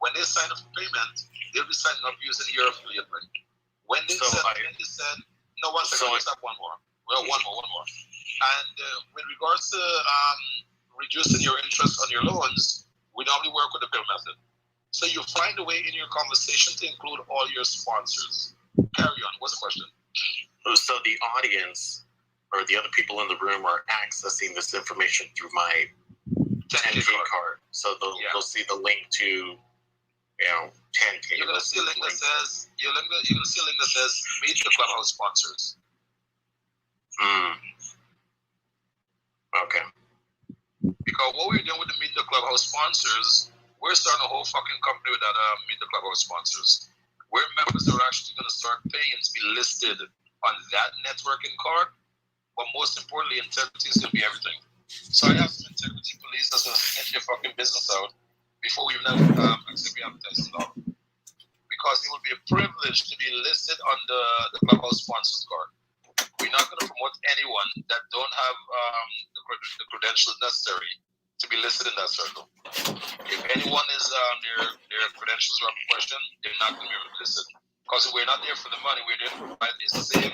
[SPEAKER 1] When they sign up for payment, they'll be signing up using your affiliate link. When they said, no, one second, let's have one more. Well, one more. And with regards to reducing your interest on your loans, we normally work with the Bill Method. So you find a way in your conversation to include all your sponsors. Carry on. What's the question?
[SPEAKER 10] So the audience or the other people in the room are accessing this information through my 10K card. So they'll see the link to 10K.
[SPEAKER 1] You're gonna see a link that says meet the Clubhouse sponsors. Because what we're doing with the Meet the Clubhouse sponsors, we're starting a whole fucking company with that Meet the Clubhouse sponsors, where members are actually going to start paying to be listed on that networking card. But most importantly, integrity is going to be everything. So I have some integrity police that's going to get your fucking business out before we even have accept your advertising law. Because it would be a privilege to be listed on the Clubhouse sponsors card. We're not going to promote anyone that don't have the credentials necessary to be listed in that circle. If anyone is their credentials are up in question, they're not going to be listed. Because we're not there for the money. We're there to provide a safe,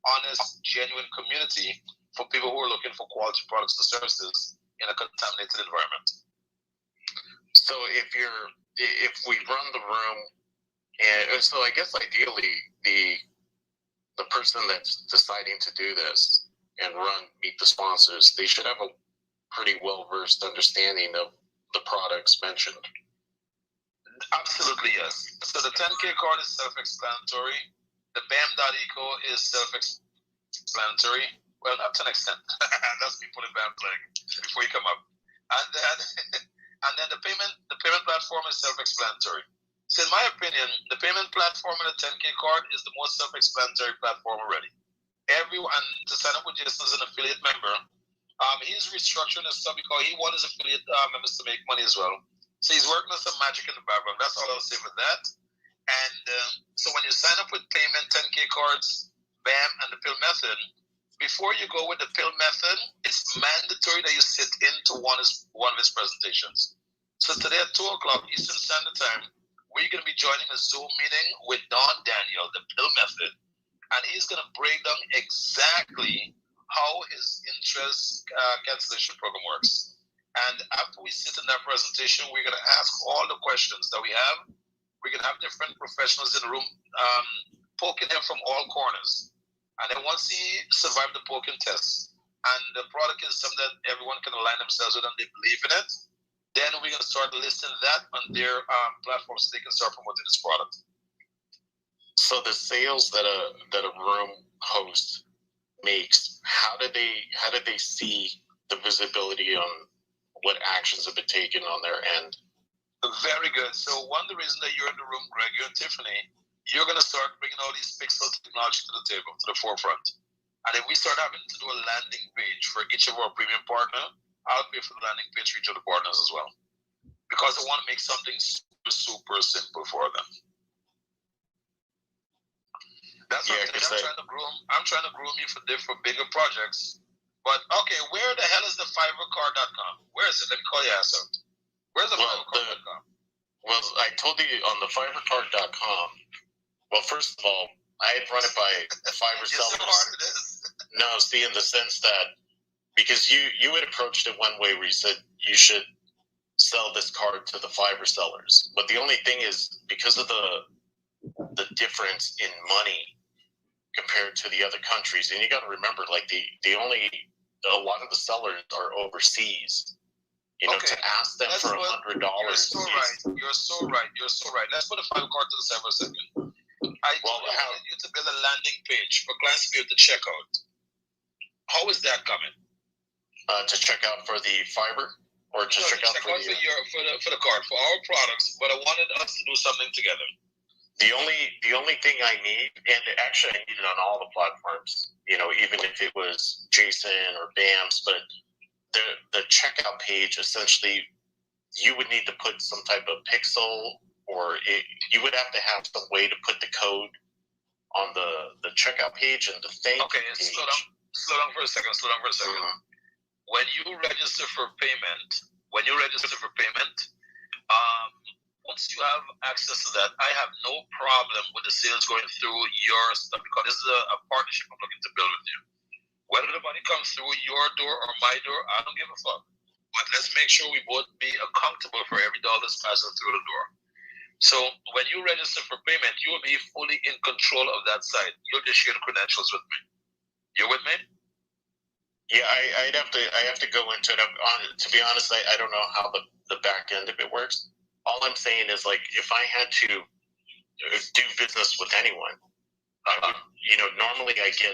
[SPEAKER 1] honest, genuine community for people who are looking for quality products and services in a contaminated environment.
[SPEAKER 10] So if we run the room, and so I guess ideally the person that's deciding to do this and meet the sponsors, they should have a pretty well-versed understanding of the products mentioned.
[SPEAKER 1] Absolutely, yes. So the 10K card is self-explanatory. The BAM.eco is self-explanatory. Well, not to an extent. That's me putting BAM flag before you come up. And then the payment platform is self-explanatory. So in my opinion, the payment platform and the 10K card is the most self-explanatory platform already. Everyone to sign up with Jason as an affiliate member, he's restructuring his stuff because he wants his affiliate members to make money as well. So he's working on some magic in the background. That's all I'll say for that. And so when you sign up with payment, 10K cards, BAM, and the pill method, before you go with the pill method, it's mandatory that you sit into one of his presentations. So today at 2 o'clock Eastern Standard Time, we're going to be joining a Zoom meeting with Don Daniel, the pill method, and he's going to break down exactly how his interest cancellation program works. And after we sit in that presentation, we're going to ask all the questions that we have. We're going to have different professionals in the room poking him from all corners. And then once he survived the poking test, and the product is something that everyone can align themselves with and they believe in it, then we're going to start listing that on their platforms so they can start promoting this product.
[SPEAKER 10] So the sales that a room host makes, how do they see the visibility on what actions have been taken on their end?
[SPEAKER 1] Very good. So one of the reasons that you're in the room, Greg, you and Tiffany, you're going to start bringing all these pixel technology to the table, to the forefront. And if we start having to do a landing page for each of our premium partners, I'll pay for the landing page for each of the partners as well. Because I want to make something super, super simple for them. That's what I'm trying to groom you for bigger projects. But okay, where the hell is the fiverrcard.com? Where is it? Let me call your ass out. Where's the fiverrcard.com?
[SPEAKER 10] Well, I told you on the fiverrcard.com. Well, first of all, I had run it by Fiverr sellers. No, see, in the sense that because you had approached it one way where you said you should sell this card to the Fiverr sellers, but the only thing is because of the difference in money compared to the other countries, and you got to remember, like a lot of the sellers are overseas. You know, to ask them for $100.
[SPEAKER 1] You're so right. Let's put a Fiverr card to the side for a second. I wanted you to build a landing page for clients to be able to check out. How is that coming?
[SPEAKER 10] To check out for the Fiverr, or to check out for
[SPEAKER 1] the card for our products, but I wanted us to do something together.
[SPEAKER 10] The only thing I need, and actually I need it on all the platforms, you know, even if it was Jason or BAMS, but the checkout page, essentially, you would need to put some type of pixel, or you would have to have some way to put the code on the checkout page and the thank you page.
[SPEAKER 1] Slow down for a second. Mm-hmm. When you register for payment, once you have access to that, I have no problem with the sales going through your stuff, because this is a partnership I'm looking to build with you. Whether the money comes through your door or my door, I don't give a fuck. But let's make sure we both be accountable for every dollar that's passing through the door. So when you register for payment, you will be fully in control of that site. You'll just share the credentials with me. You with me?
[SPEAKER 10] Yeah, I have to go into it. To be honest, I don't know how the back end of it works. All I'm saying is, like, if I had to do business with anyone, I would, you know, normally I get,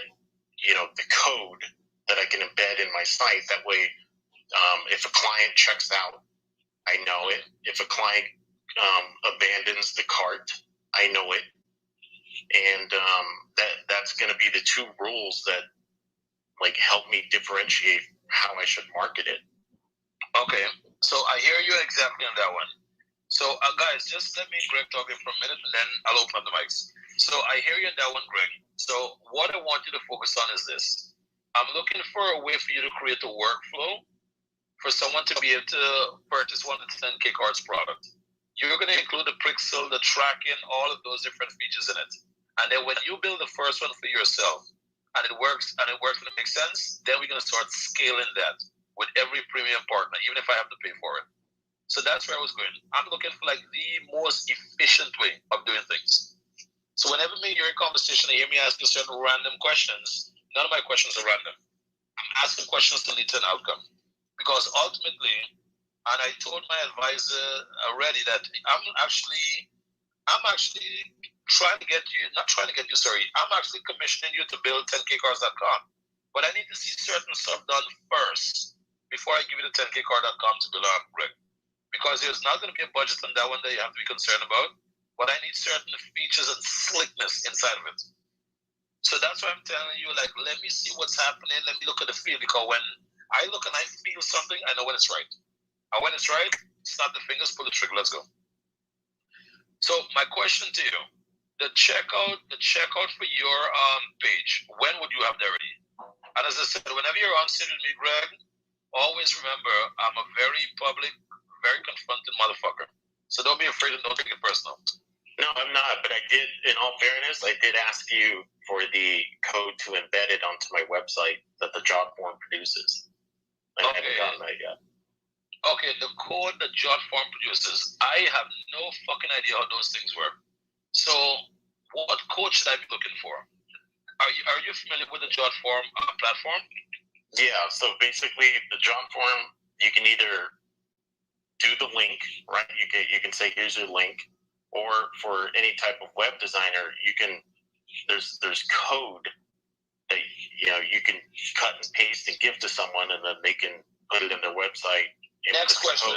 [SPEAKER 10] you know, the code that I can embed in my site. That way, If a client checks out, I know it. If a client abandons the cart, I know it. And that's going to be the two rules that like help me differentiate how I should market it.
[SPEAKER 1] Okay, so I hear you exactly on that one. So, guys, just let me, Greg, talk for a minute, and then I'll open up the mics. So I hear you on that one, Greg. So what I want you to focus on is this. I'm looking for a way for you to create a workflow for someone to be able to purchase one of the 10K Cards product. You're going to include the Pixel, the tracking, all of those different features in it. And then when you build the first one for yourself, and it works and it makes sense, then we're going to start scaling that with every premium partner, even if I have to pay for it. So that's where I was going. I'm looking for like the most efficient way of doing things. So whenever you're in conversation and you hear me asking certain random questions, none of my questions are random. I'm asking questions to lead to an outcome. Because ultimately, and I told my advisor already that I'm actually I'm actually commissioning you to build 10kcars.com. But I need to see certain stuff done first before I give you the 10kcar.com to build on, Greg. Because there's not going to be a budget on that one that you have to be concerned about. But I need certain features and slickness inside of it. So that's why I'm telling you, like, let me see what's happening. Let me look at the feel. Because when I look and I feel something, I know when it's right. And when it's right, snap the fingers, pull the trigger, let's go. So my question to you, the checkout for your page, when would you have that ready? And as I said, whenever you're on stage with me, Greg, always remember, I'm a very public, very confronting motherfucker. So don't be afraid and don't take it personal.
[SPEAKER 10] No, I'm not. But I did, in all fairness, I did ask you for the code to embed it onto my website that the job form produces. I haven't gotten that yet.
[SPEAKER 1] Okay, the code that JotForm produces, I have no fucking idea how those things work. So, what code should I be looking for? Are you familiar with the JotForm platform?
[SPEAKER 10] Yeah, so basically the JotForm, you can either do the link, right? You can say here's your link, or for any type of web designer, you can there's code that you can cut and paste and give to someone, and then they can put it in their website.
[SPEAKER 1] Next question.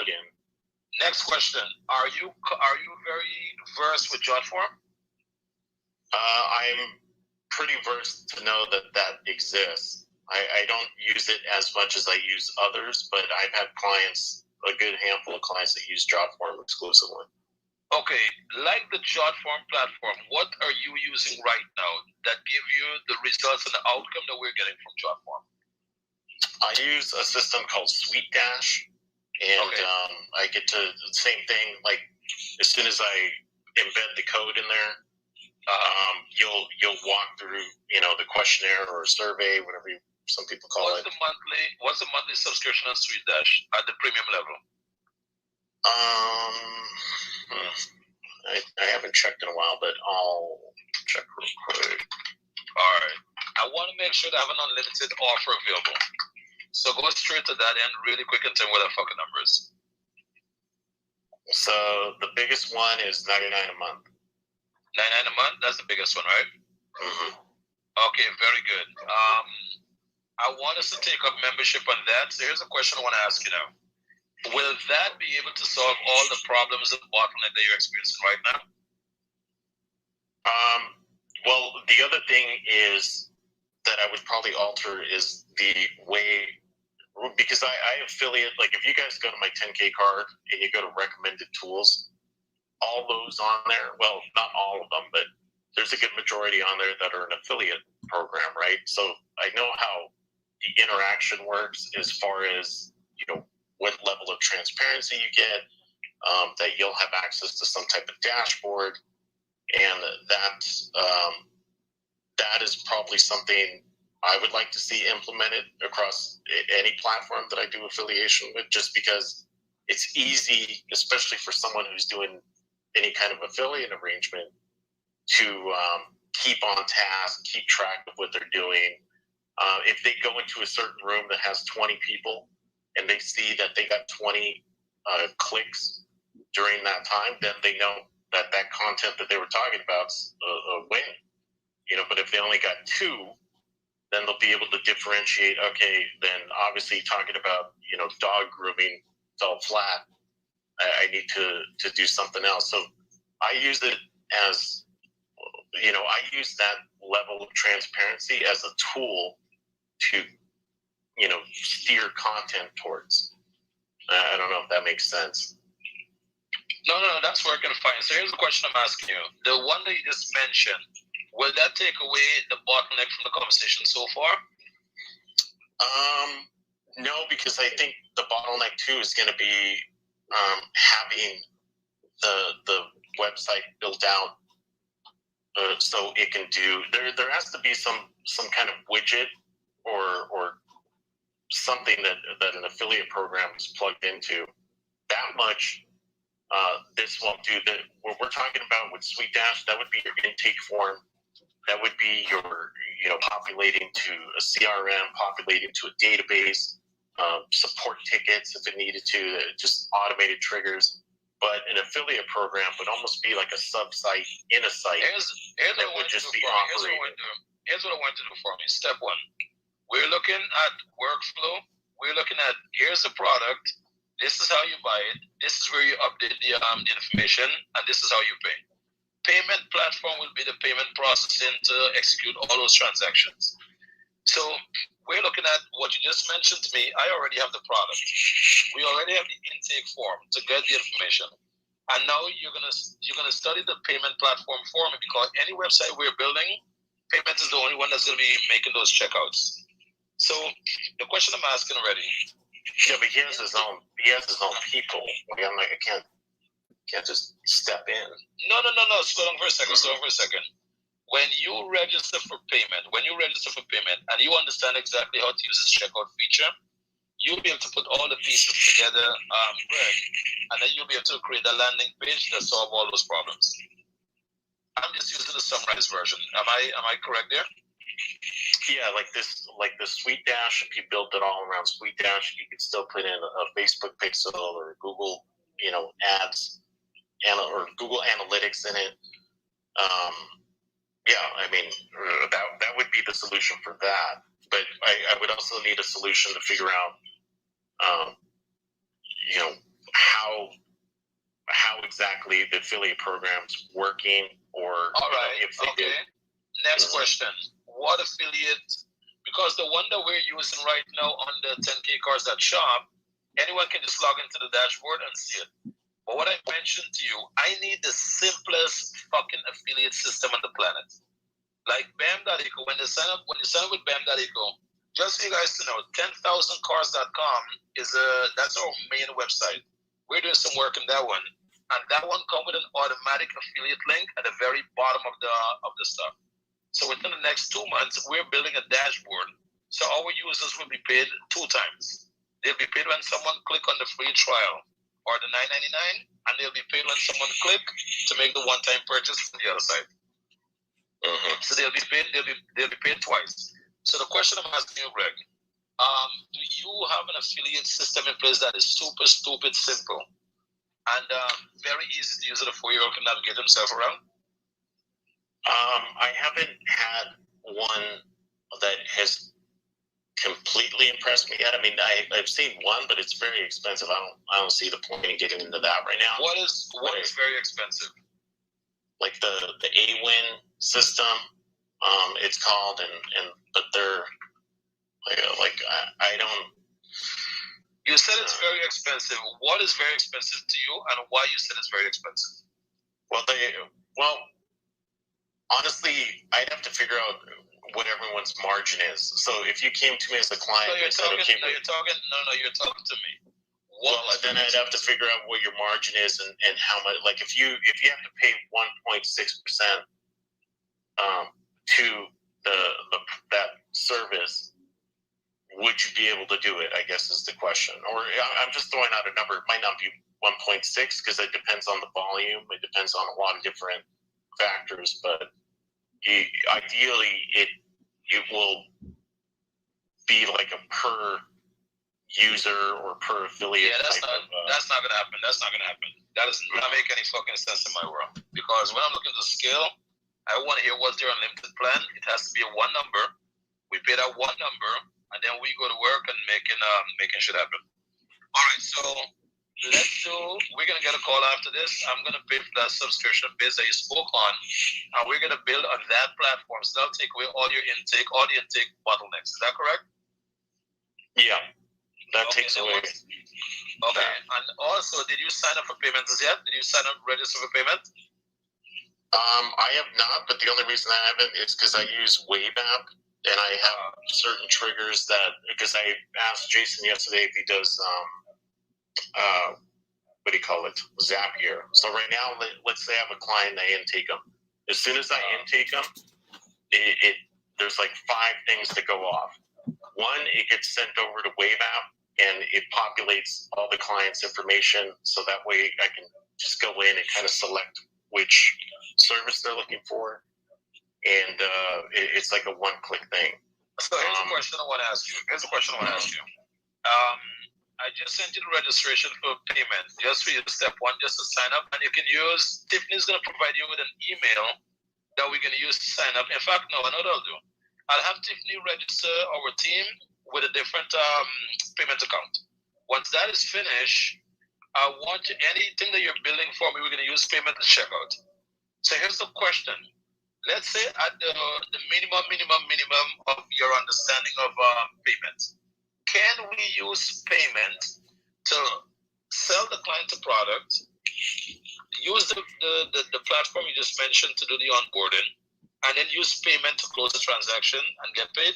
[SPEAKER 1] Are you very versed with JotForm?
[SPEAKER 10] I'm pretty versed to know that exists. I don't use it as much as I use others, but I've had clients, a good handful of clients that use JotForm exclusively.
[SPEAKER 1] Okay, like the JotForm platform, what are you using right now that give you the results and the outcome that we're getting from JotForm?
[SPEAKER 10] I use a system called SweetDash. And I get to the same thing, like as soon as I embed the code in there, you'll walk through, the questionnaire or survey, whatever some people call it.
[SPEAKER 1] What's the monthly subscription on SweetDash at the premium level?
[SPEAKER 10] I haven't checked in a while, but I'll check real quick.
[SPEAKER 1] All right. I want to make sure that I have an unlimited offer available. So go straight to that end really quick and tell me what that fucking number is.
[SPEAKER 10] So the biggest one is $99 a month.
[SPEAKER 1] $99 a month? That's the biggest one, right?
[SPEAKER 10] Mm-hmm.
[SPEAKER 1] Okay, very good. I want us to take up membership on that. So here's a question I want to ask you now. Will that be able to solve all the problems and bottleneck that you're experiencing right now?
[SPEAKER 10] Well, the other thing is that I would probably alter is the way, because I affiliate, like if you guys go to my 10K card and you go to recommended tools, all those on there, well, not all of them, but there's a good majority on there that are an affiliate program, right? So I know how the interaction works as far as, what level of transparency you get, that you'll have access to some type of dashboard, and that is probably something I would like to see implemented across any platform that I do affiliation with, just because it's easy, especially for someone who's doing any kind of affiliate arrangement, to keep on task, keep track of what they're doing. If they go into a certain room that has 20 people and they see that they got 20 clicks during that time, then they know that content that they were talking about is a win. But if they only got 2, then they'll be able to differentiate. Okay, then obviously talking about dog grooming fell flat. I need to do something else. So I use it as I use that level of transparency as a tool to steer content towards. I don't know if that makes sense.
[SPEAKER 1] No, that's working fine. So here's the question I'm asking you. The one that you just mentioned, will that take away the bottleneck from the conversation so far?
[SPEAKER 10] No, because I think the bottleneck too is going to be having the website built out so it can do. There has to be some kind of widget or something that an affiliate program is plugged into. That much. This won't do. What we're talking about with SweetDash, that would be your intake form. That would be your, populating to a CRM, populating to a database, support tickets if it needed to, just automated triggers. But an affiliate program would almost be like a sub-site in a site.
[SPEAKER 1] Here's
[SPEAKER 10] that would just be operating.
[SPEAKER 1] Here's what I want to do for me. Step one, we're looking at workflow. We're looking at, here's the product. This is how you buy it. This is where you update the information, and this is how you pay. Payment platform will be the payment processing to execute all those transactions. So we're looking at what you just mentioned to me. I already have the product. We already have the intake form to get the information, and now you're gonna study the payment platform for me, because any website we're building, payment is the only one that's gonna be making those checkouts. So the question I'm asking already.
[SPEAKER 10] Yeah, but he has his own people. I can't just step in.
[SPEAKER 1] No. Slow down for a second. When you register for payment, and you understand exactly how to use this checkout feature, you'll be able to put all the pieces together, Greg, and then you'll be able to create a landing page that solve all those problems. I'm just using the summarized version. Am I correct there?
[SPEAKER 10] Yeah, like the SweetDash. If you built it all around SweetDash, you could still put in a Facebook pixel or Google, ads, or Google Analytics in it. Yeah, I mean that would be the solution for that. But I would also need a solution to figure out, how exactly the affiliate program's working, or
[SPEAKER 1] all right,
[SPEAKER 10] if they
[SPEAKER 1] okay. Next question. What affiliate, because the one that we're using right now on the 10kcars.shop, anyone can just log into the dashboard and see it. But what I mentioned to you, I need the simplest fucking affiliate system on the planet. Like BAM.eco, when you sign up with BAM.eco, just for you guys to know, 10,000cars.com that's our main website. We're doing some work on that one. And that one comes with an automatic affiliate link at the very bottom of the stuff. So within the next 2 months, we're building a dashboard. So our users will be paid 2 times. They'll be paid when someone click on the free trial or the $9.99, and they'll be paid when someone click to make the one-time purchase from the other side. So they'll be paid twice. So the question I'm asking you, Greg, do you have an affiliate system in place that is super stupid simple and very easy to use so the 4-year-old can navigate himself around?
[SPEAKER 10] I haven't had one that has completely impressed me yet. I mean, I've seen one, but it's very expensive. I don't see the point in getting into that right now.
[SPEAKER 1] What is very expensive?
[SPEAKER 10] Like the AWIN system, it's called, but they're like I don't.
[SPEAKER 1] You said it's very expensive. What is very expensive to you, and why you said it's very expensive?
[SPEAKER 10] Well, honestly, I'd have to figure out what everyone's margin is. So if you came to me as a client,
[SPEAKER 1] you're talking to me.
[SPEAKER 10] Then I'd have to figure out what your margin is and how much. Like if you have to pay 1.6% to that service, would you be able to do it? I guess is the question. Or I'm just throwing out a number. It might not be 1.6 because it depends on the volume. It depends on a lot of different factors, but ideally it will be like a per user or per affiliate.
[SPEAKER 1] Yeah, that's not gonna happen. That does not make any fucking sense in my world. Because when I'm looking to scale, I want to hear what's their unlimited plan. It has to be a one number. We pay that one number, and then we go to work and making shit happen. All right, so we're gonna get a call after this. I'm gonna pay for that subscription base that you spoke on, and we're gonna build on that platform. So that'll take away all the intake bottlenecks. Is that correct?
[SPEAKER 10] Yeah, that takes away.
[SPEAKER 1] Okay, and also, did you sign up for payments yet? Did you sign up, register for payment?
[SPEAKER 10] I have not, but the only reason I haven't is because I use Wave app, and I have certain triggers because I asked Jason yesterday if he does what do you call it, Zapier. So right now, let's say I have a client and I intake them. As soon as I intake them, there's like 5 things that go off. One, it gets sent over to Wave app, and it populates all the client's information, so that way I can just go in and kind of select which service they're looking for, and it's like a one-click thing.
[SPEAKER 1] So here's a question I want to ask you. I just sent you the registration for payment. Just for you, step 1, just to sign up, and you can use. Tiffany's going to provide you with an email that we're going to use to sign up. In fact, no, I know what I'll do. I'll have Tiffany register our team with a different payment account. Once that is finished, I want you, anything that you're building for me, we're going to use payment to checkout. So here's the question. Let's say at the minimum of your understanding of payment, can we use payment to sell the client a product, use the platform you just mentioned to do the onboarding, and then use payment to close the transaction and get paid?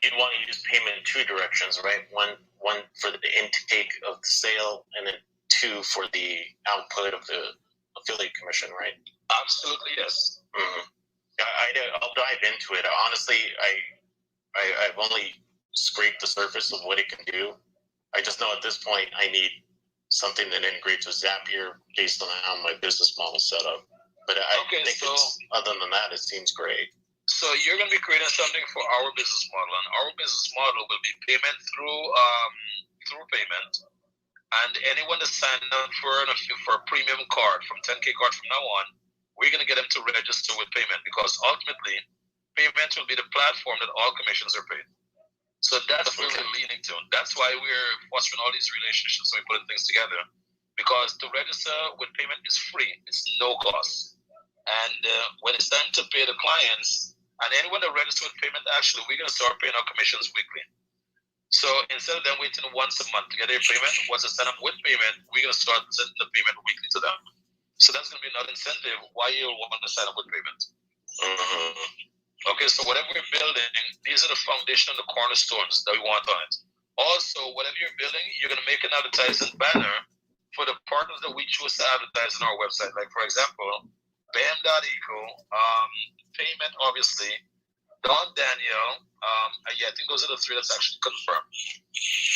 [SPEAKER 10] You'd want to use payment in 2 directions, right? One for the intake of the sale, and then 2 for the output of the affiliate commission, right?
[SPEAKER 1] Absolutely, yes.
[SPEAKER 10] Mm-hmm. I'll dive into it. Honestly, I've only scraped the surface of what it can do. I just know at this point I need something that integrates with Zapier based on how my business model is set up. But other than that, it seems great.
[SPEAKER 1] So you're going to be creating something for our business model, and our business model will be payment through payment. And anyone that signs up for a premium card, from 10K card from now on, we're going to get them to register with payment, because ultimately, payment will be the platform that all commissions are paid. So that's where we're leaning to. That's why we're fostering all these relationships, so we're putting things together. Because to register with payment is free. It's no cost. And when it's time to pay the clients, and anyone that registers with payment, actually, we're going to start paying our commissions weekly. So instead of them waiting once a month to get their payment, once they sign up with payment, we're going to start sending the payment weekly to them. So that's going to be another incentive why you'll want to sign up with payment. Mm-hmm. Okay, so whatever we're building, these are the foundation and the cornerstones that we want on it. Also, whatever you're building, you're going to make an advertising banner for the partners that we choose to advertise on our website. Like, for example, BAM.eco, payment, obviously, Don Daniel, I think those are the 3 that's actually confirmed.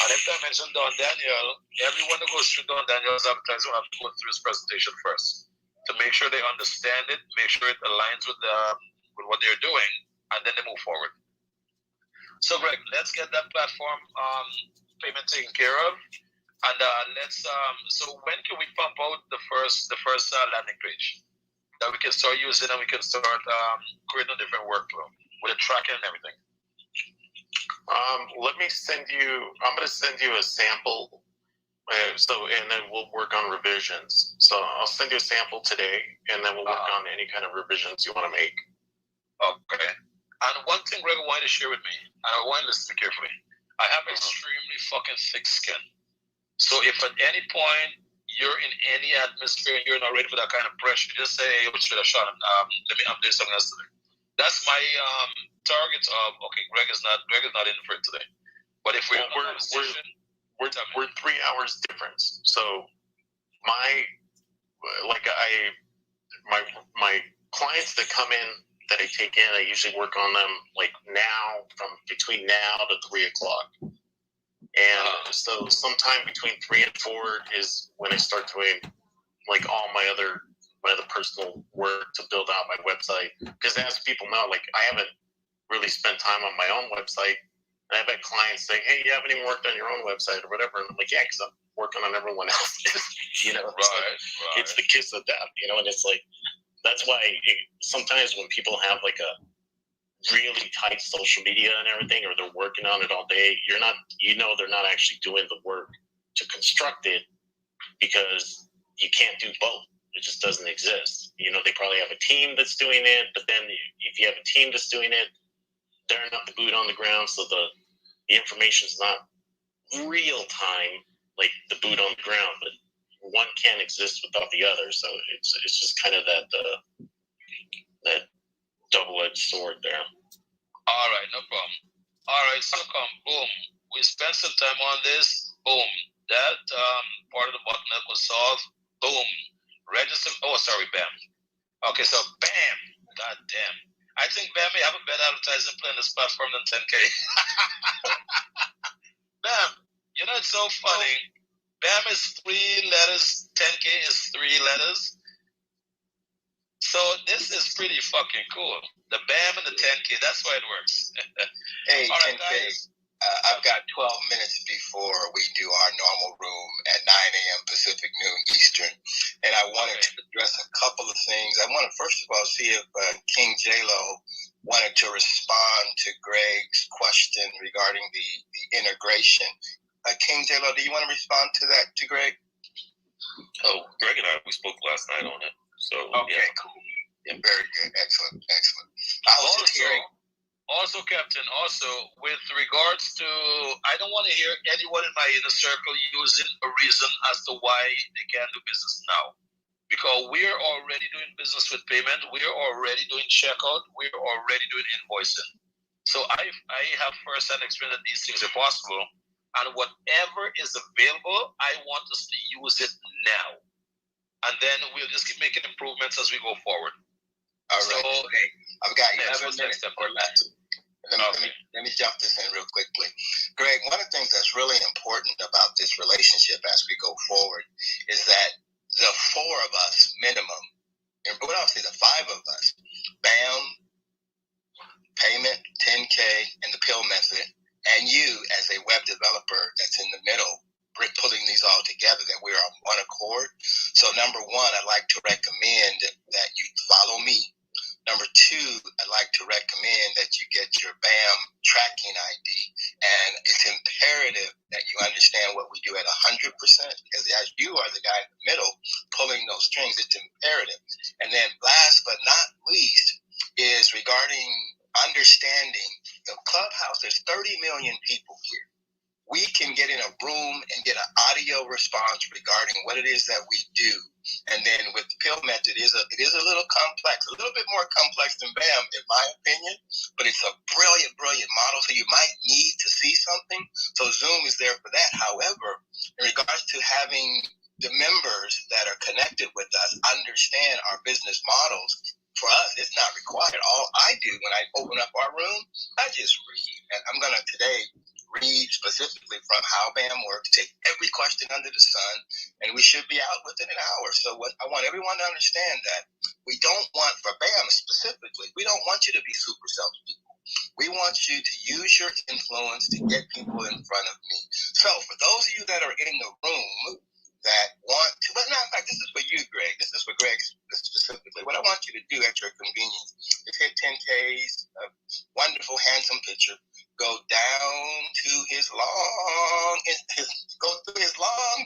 [SPEAKER 1] And if I mention Don Daniel, everyone that goes through Don Daniel's advertising will have to go through his presentation first to make sure they understand it, make sure it aligns with what they're doing, and then they move forward. So, Greg, let's get that platform payment taken care of, and so when can we pump out the first landing page that we can start using, and we can start creating a different workflow with the tracking and everything?
[SPEAKER 10] I'm going to send you a sample, and then we'll work on revisions. So I'll send you a sample today, and then we'll work on any kind of revisions you want to make.
[SPEAKER 1] Okay. And one thing Greg wanted to share with me, and I want to listen carefully, I have extremely fucking thick skin. So if at any point you're in any atmosphere and you're not ready for that kind of pressure, just say, hey, should I shot him? I'm doing something else today. That's my target of, okay, Greg is not in for it today. But if we're
[SPEAKER 10] 3 hours difference. So my clients that come in that I take in, I usually work on them like now, from between now to 3 o'clock. And so sometime between 3 and 4 is when I start doing like all my other personal work to build out my website. Because as people know, like I haven't really spent time on my own website. And I've had clients say, hey, you haven't even worked on your own website or whatever. And I'm like, yeah, because I'm working on everyone else's,
[SPEAKER 1] Right.
[SPEAKER 10] It's the kiss of death, and it's like, that's why sometimes when people have like a really tight social media and everything, or they're working on it all day, they're not actually doing the work to construct it, because you can't do both. It just doesn't exist. They probably have a team that's doing it, but then if you have a team that's doing it, they're not the boot on the ground, so the information's not real time like the boot on the ground, but one can't exist without the other. So it's just kind of that double-edged sword there.
[SPEAKER 1] All right, no problem. All right, so boom. We spent some time on this. Boom. That part of the bottleneck was solved. Boom. Register. Oh, sorry, Bam. Okay, so Bam. God damn. I think Bam may have a better advertising plan on this platform than 10K. Bam. It's so funny. Bam is 3 letters. 10K is 3 letters. So this is pretty fucking cool. The BAM and the 10K, that's why it works.
[SPEAKER 4] Hey,
[SPEAKER 1] all right,
[SPEAKER 4] 10K,
[SPEAKER 1] guys.
[SPEAKER 4] I've got 12 minutes before we do our normal room at 9 a.m. Pacific, noon Eastern. And I wanted to address a couple of things. I want to, first of all, see if King J-Lo wanted to respond to Greg's question regarding the integration. King J-Lo, do you want to respond to that, to Greg?
[SPEAKER 10] Oh, Greg and I, we spoke last night on it. So,
[SPEAKER 4] okay,
[SPEAKER 10] yeah.
[SPEAKER 4] Cool. Yeah, very good. Excellent.
[SPEAKER 1] Also, Captain, with regards to, I don't want to hear anyone in my inner circle using a reason as to why they can't do business now. Because we're already doing business with payment. We're already doing checkout. We're already doing invoicing. So I have first-hand experience that these things are possible. And whatever is available, I want us to use it now. And then we'll just keep making improvements as we go forward.
[SPEAKER 4] All right. So, okay. I've got 11 minutes left. Let me jump this in real quickly. Greg, one of the things that's really important about this relationship as we go forward is that the 4 of us minimum, and what I'll say the 5 of us, BAM, payment, 10K, and the pill method, and you as a web developer that's in the middle, we're pulling these all together, that we're on one accord. So number 1, I'd like to recommend that you follow me. Number 2, I'd like to recommend that you get your BAM tracking ID. And it's imperative that you understand what we do at 100%, because as you are the guy in the middle pulling those strings, it's imperative. And then last but not least is regarding understanding the Clubhouse. There's 30 million people here. We can get in a room and get an audio response regarding what it is that we do. And then with the pill method, it is a little complex, a little bit more complex than BAM, in my opinion, but it's a brilliant model. So you might need to see something. So Zoom is there for that. However, in regards to having the members that are connected with us understand our business models, for us, it's not required. All I do when I open up our room, I just read. And I'm going to today read specifically from how BAM works, take every question under the sun, and we should be out within an hour. So I want everyone to understand that we don't want, for BAM specifically, we don't want you to be super salespeople. We want you to use your influence to get people in front of me. So for those of you that are in the room that want to, but in fact, this is for you, Greg. This is for Greg specifically. What I want you to do at your convenience is hit 10K's wonderful, handsome picture. Go down to his long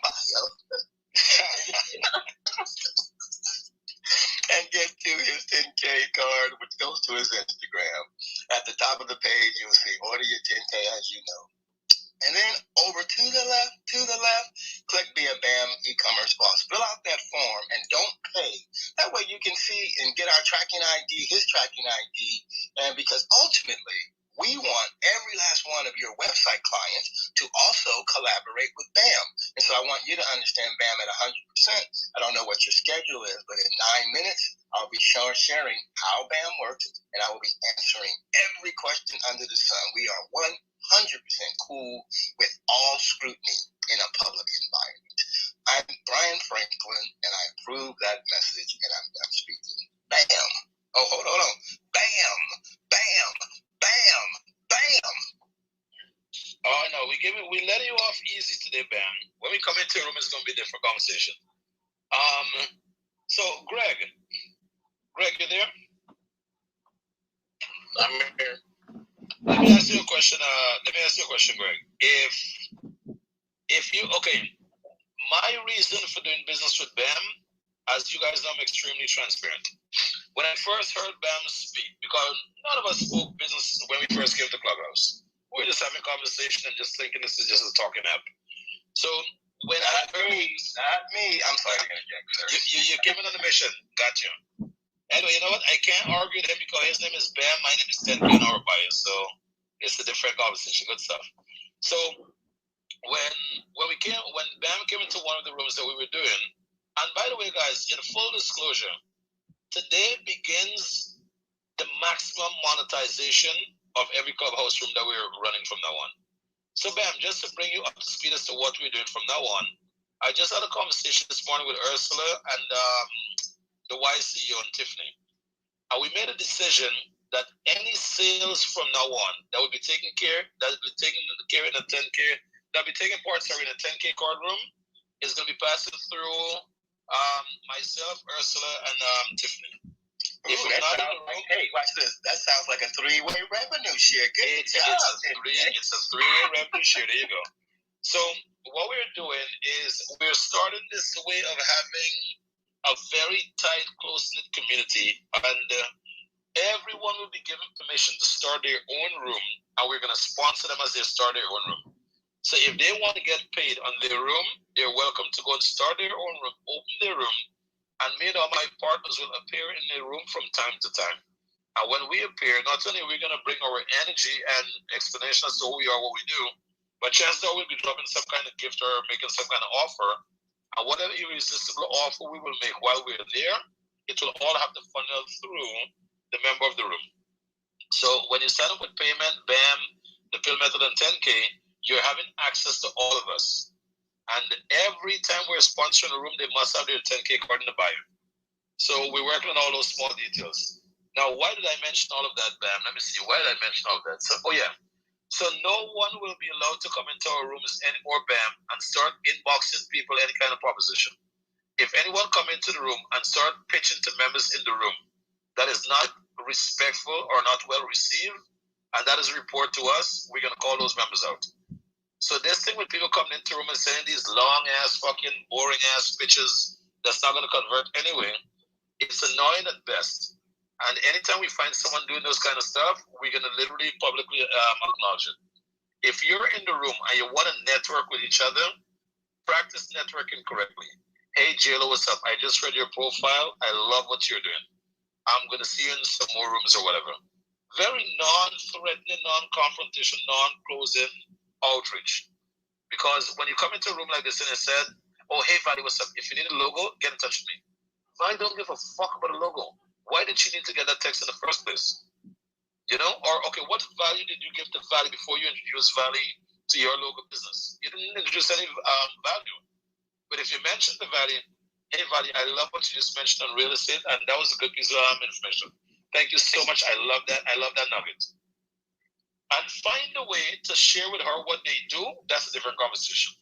[SPEAKER 4] bio and get to his 10K card, which goes to his Instagram. At the top of the page, you'll see order your 10K, as you know. And then over to the left, click Be a BAM e-commerce boss. Fill out that form and don't pay. That way you can see and get our tracking ID, his tracking ID, and because ultimately, we want every last one of your website clients to also collaborate with BAM. And so I want you to understand BAM at 100%. I don't know what your schedule is, but in 9 minutes, I'll be sharing how BAM works, and I will be answering every question under the sun. We are 100% cool with all scrutiny in a public environment. I'm Brian Franklin, and I approve that message, and I'm done speaking. BAM. Oh, hold on. BAM. BAM. BAM! BAM!
[SPEAKER 1] Oh no, we let you off easy today, BAM. When we come into the room, it's gonna be a different conversation. So Greg, Greg, you there?
[SPEAKER 8] I'm here.
[SPEAKER 1] Let me ask you a question. Greg. If you my reason for doing business with BAM, as you guys know, I'm extremely transparent. When I first heard BAM speak, because none of us spoke business when we first came to Clubhouse, we were just having conversation and just thinking this is just a talking app. So when
[SPEAKER 4] not me. I'm sorry to interject, sir.
[SPEAKER 1] You came in on a mission. Gotcha. Anyway, you know what? I can't argue with him because his name is Bam. My name is 10K in our bias. So it's a different conversation. Good stuff. So when Bam came into one of the rooms that we were doing, and by the way, guys, in full disclosure, today begins the maximum monetization of every Clubhouse room that we're running from now on. So Bam, just to bring you up to speed as to what we're doing from now on, I just had a conversation this morning with Ursula and the YCEO and Tiffany. And we made a decision that any sales from now on that will be taken care, that will be taken care in a 10K, that will be taking part in a 10K card room, is going to be passing through myself, Ursula, and Tiffany. If we're not in the room,
[SPEAKER 4] hey, watch this. That sounds like a three-way revenue share.
[SPEAKER 1] It's a three-way revenue share. There you go. So what we're doing is we're starting this way of having a very tight, close-knit community, and everyone will be given permission to start their own room, and we're going to sponsor them as they start their own room. So if they want to get paid on their room, they're welcome to go and start their own room, open their room, and me and all my partners will appear in their room from time to time. And when we appear, not only are we going to bring our energy and explanation as to who we are, what we do, but chances are we'll be dropping some kind of gift or making some kind of offer. And whatever irresistible offer we will make while we're there, it will all have to funnel through the member of the room. So when you sign up with payment, BAM, the pill method, and 10K, you're having access to all of us. And every time we're sponsoring a room, they must have their 10K card in the bio. So we're working on all those small details. Now, why did I mention all of that, Bam? Let me see. Why did I mention all of that? So no one will be allowed to come into our rooms anymore, Bam, and start inboxing people any kind of proposition. If anyone come into the room and start pitching to members in the room, that is not respectful or not well received, and that is a report to us, we're going to call those members out. So this thing with people coming into the room and saying these long-ass, fucking boring-ass pitches that's not going to convert anyway, it's annoying at best. And anytime we find someone doing those kind of stuff, we're going to literally publicly acknowledge it. If you're in the room and you want to network with each other, practice networking correctly. Hey, JLo, what's up? I just read your profile. I love what you're doing. I'm going to see you in some more rooms or whatever. Very non-threatening, non-confrontation, non-closing outreach. Because when you come into a room like this and it said, oh, hey, Valley, what's up? If you need a logo, get in touch with me. Valley don't give a fuck about a logo. Why did she need to get that text in the first place? You know? Or, okay, what value did you give to Valley before you introduced Valley to your logo business? You didn't introduce any value. But if you mentioned the Valley, hey, Valley, I love what you just mentioned on real estate, and that was a good piece of information. Thank you so much. I love that. I love that nugget. And find a way to share with her what they do. That's a different conversation.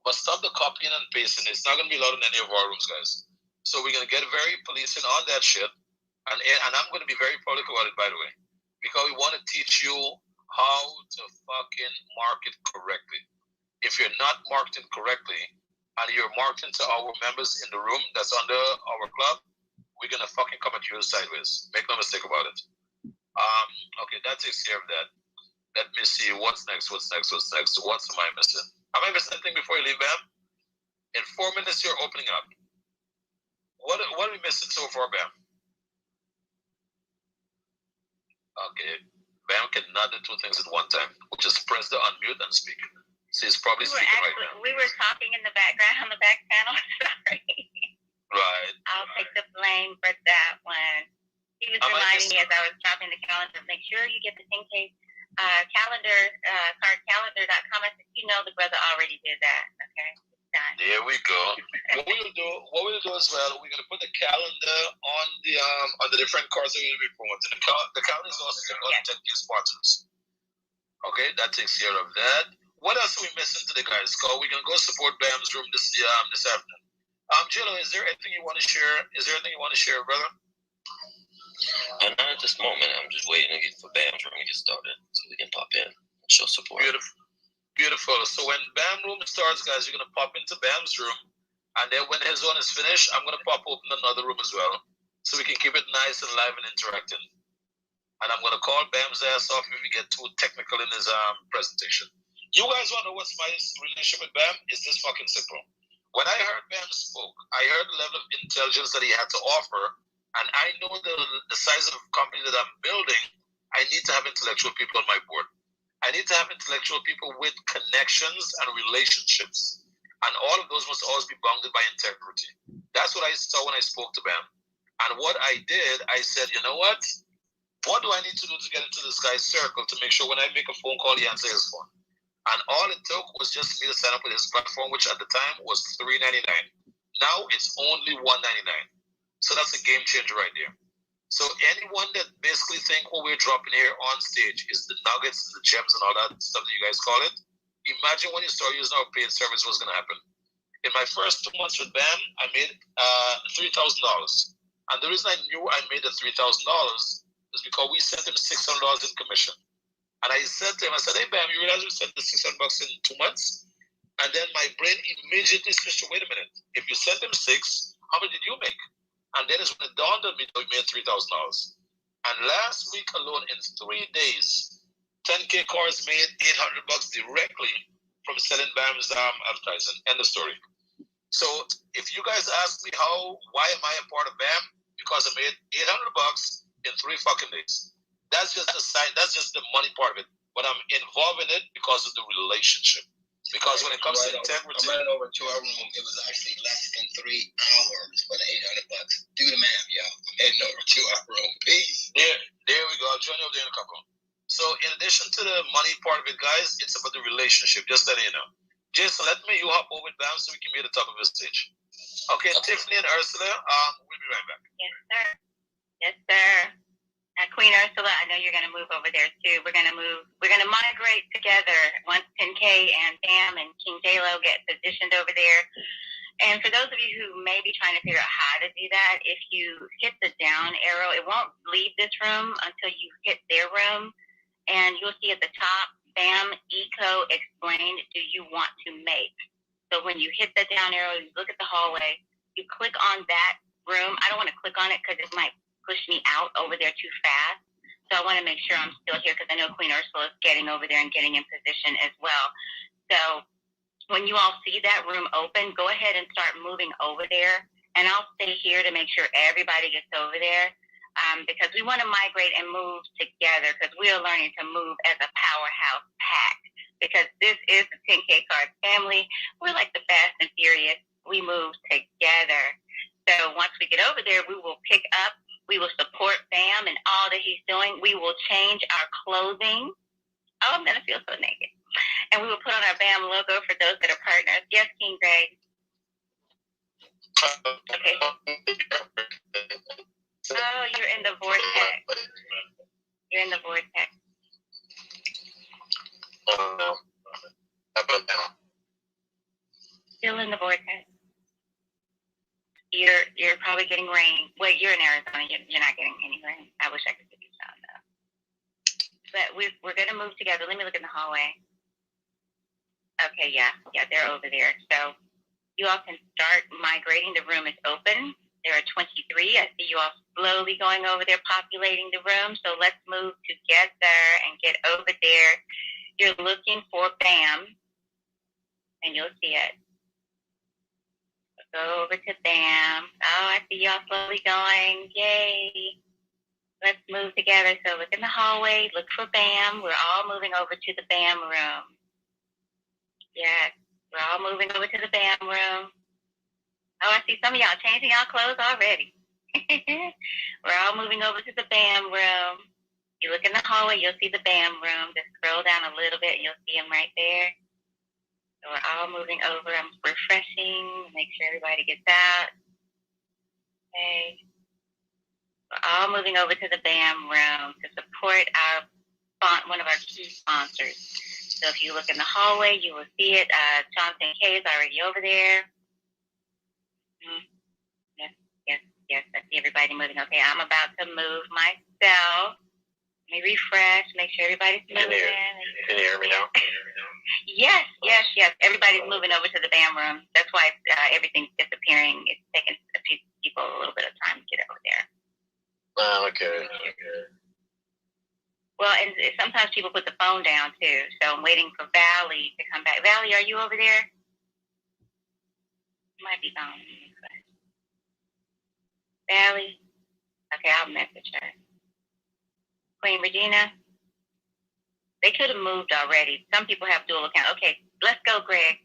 [SPEAKER 1] But stop the copying and pasting. It's not going to be allowed in any of our rooms, guys. So we're going to get very policing on that shit. And I'm going to be very public about it, by the way. Because we want to teach you how to fucking market correctly. If you're not marketing correctly, and you're marketing to our members in the room that's under our club, we're going to fucking come at you sideways. Make no mistake about it. Okay, that takes care of that. Let me see. What's next? What am I missing? Am I missing anything before you leave, Bam? In 4 minutes, you're opening up. What are we missing so far, Bam? Okay. Bam cannot do two things at one time, which is press the unmute and speak. So he's probably speaking right now.
[SPEAKER 3] We were talking in the background on the back panel. Sorry.
[SPEAKER 1] Right.
[SPEAKER 3] I'll take the blame for that one. He was reminding me as I was dropping the calendar, make sure you get the 10K calendar, cardcalendar.com. I said, you know, the brother already did that. Okay, it's done.
[SPEAKER 1] There we go. What we'll do as well, we're gonna put the calendar on the different cards that we'll be promoting. The calendar is also going to 10K sponsors. Okay, that takes care of that. What else are we missing today, guys? We're gonna go support Bam's room this afternoon. JLo, is there anything you want to share? Brother?
[SPEAKER 11] Not at this moment. I'm just waiting for Bam's room to get started so we can pop in and show support.
[SPEAKER 1] Beautiful. So when Bam room starts, guys, you're gonna pop into Bam's room, and then when his one is finished, I'm gonna pop open another room as well, so we can keep it nice and live and interacting. And I'm gonna call Bam's ass off if we get too technical in his presentation. You guys wanna know what's my relationship with Bam? It's this fucking simple. When I heard Bam spoke, I heard the level of intelligence that he had to offer, and I know the size of the company that I'm building. I need to have intellectual people on my board. I need to have intellectual people with connections and relationships. And all of those must always be bounded by integrity. That's what I saw when I spoke to Bam. And what I did, I said, you know what? What do I need to do to get into this guy's circle to make sure when I make a phone call, he answers his phone? And all it took was just me to sign up with his platform, which at the time was $3.99. Now it's only $1.99. So that's a game changer right there. So anyone that basically think what we're dropping here on stage is the nuggets, the gems, and all that stuff that you guys call it, imagine when you start using our paid service, what's going to happen. In my first 2 months with Bam, I made $3,000. And the reason I knew I made the $3,000 is because we sent him $600 in commission. And I said to him, I said, hey, Bam, you realize we sent the $600 in 2 months? And then my brain immediately switched to, wait a minute, if you sent him $6, how much did you make? And then it's when it dawned on me that we made $3,000. And last week alone, in 3 days, 10K cars made $800 directly from selling Bam's advertising. End of story. So if you guys ask me why am I a part of BAM? Because I made $800 in 3 fucking days. That's just the side. That's just the money part of it. But I'm involved in it because of the relationship. Because when it comes to integrity,
[SPEAKER 4] I ran over to our room. It was actually less than 3 hours for the $800. Do the math, y'all. I'm heading over to our room. Peace.
[SPEAKER 1] There we go. I'll join you over there in a couple. So in addition to the money part of it, guys, it's about the relationship. Just letting you know. Jason, let me you hop over with Bam so we can be at the top of the stage. Okay, Tiffany and Ursula, we'll be right back.
[SPEAKER 3] Yes, sir. Yes, sir. Queen Ursula, I know you're going to move over there too. We're going to migrate together once 10K and Bam and King J-Lo get positioned over there. And for those of you who may be trying to figure out how to do that, if you hit the down arrow, it won't leave this room until you hit their room. And you'll see at the top, Bam Eco explained, do you want to make? So when you hit the down arrow, you look at the hallway, you click on that room. I don't want to click on it because it might push me out over there too fast. So I want to make sure I'm still here because I know Queen Ursula is getting over there and getting in position as well. So when you all see that room open, go ahead and start moving over there. And I'll stay here to make sure everybody gets over there because we want to migrate and move together because we are learning to move as a powerhouse pack because this is the 10K Card family. We're like the Fast and Furious. We move together. So once we get over there, we will pick up. We will support Bam and all that he's doing. We will change our clothing. Oh, I'm going to feel so naked. And we will put on our BAM logo for those that are partners. Yes, King Greg. Okay. Oh, you're in the vortex. You're in the vortex.
[SPEAKER 11] How about now?
[SPEAKER 3] Still in the vortex. You're probably getting rain. Wait, you're in Arizona. You're not getting any rain. I wish I could give you some though. But we're gonna move together. Let me look in the hallway. Okay, yeah, they're over there. So you all can start migrating. The room is open. There are 23. I see you all slowly going over there, populating the room. So let's move together and get over there. You're looking for BAM, and you'll see it. Go over to BAM. Oh, I see y'all slowly going. Yay. Let's move together. So look in the hallway. Look for BAM. We're all moving over to the BAM room. Yes. We're all moving over to the BAM room. Oh, I see some of y'all changing y'all clothes already. We're all moving over to the BAM room. You look in the hallway, you'll see the BAM room. Just scroll down a little bit, and you'll see them right there. So we're all moving over. I'm refreshing, make sure everybody gets out. Okay. We're all moving over to the BAM room to support one of our key sponsors. So if you look in the hallway, you will see it. Johnson K is already over there. Yes, I see everybody moving. Okay, I'm about to move myself. Let me refresh, make sure everybody's moving.
[SPEAKER 10] Can you hear me now?
[SPEAKER 3] Yes. Everybody's moving over to the BAM room. That's why everything's disappearing. It's taking a few people a little bit of time to get over there.
[SPEAKER 10] Okay.
[SPEAKER 3] Well, and sometimes people put the phone down too. So I'm waiting for Valley to come back. Valley, are you over there? Might be gone. Valley? Okay, I'll message her. Queen Regina? They could have moved already. Some people have dual account. Okay, let's go, Greg.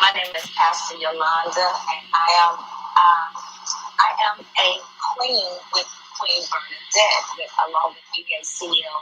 [SPEAKER 12] My name is Pastor Yolanda, and I am a queen with Queen Bernadette, along with EACL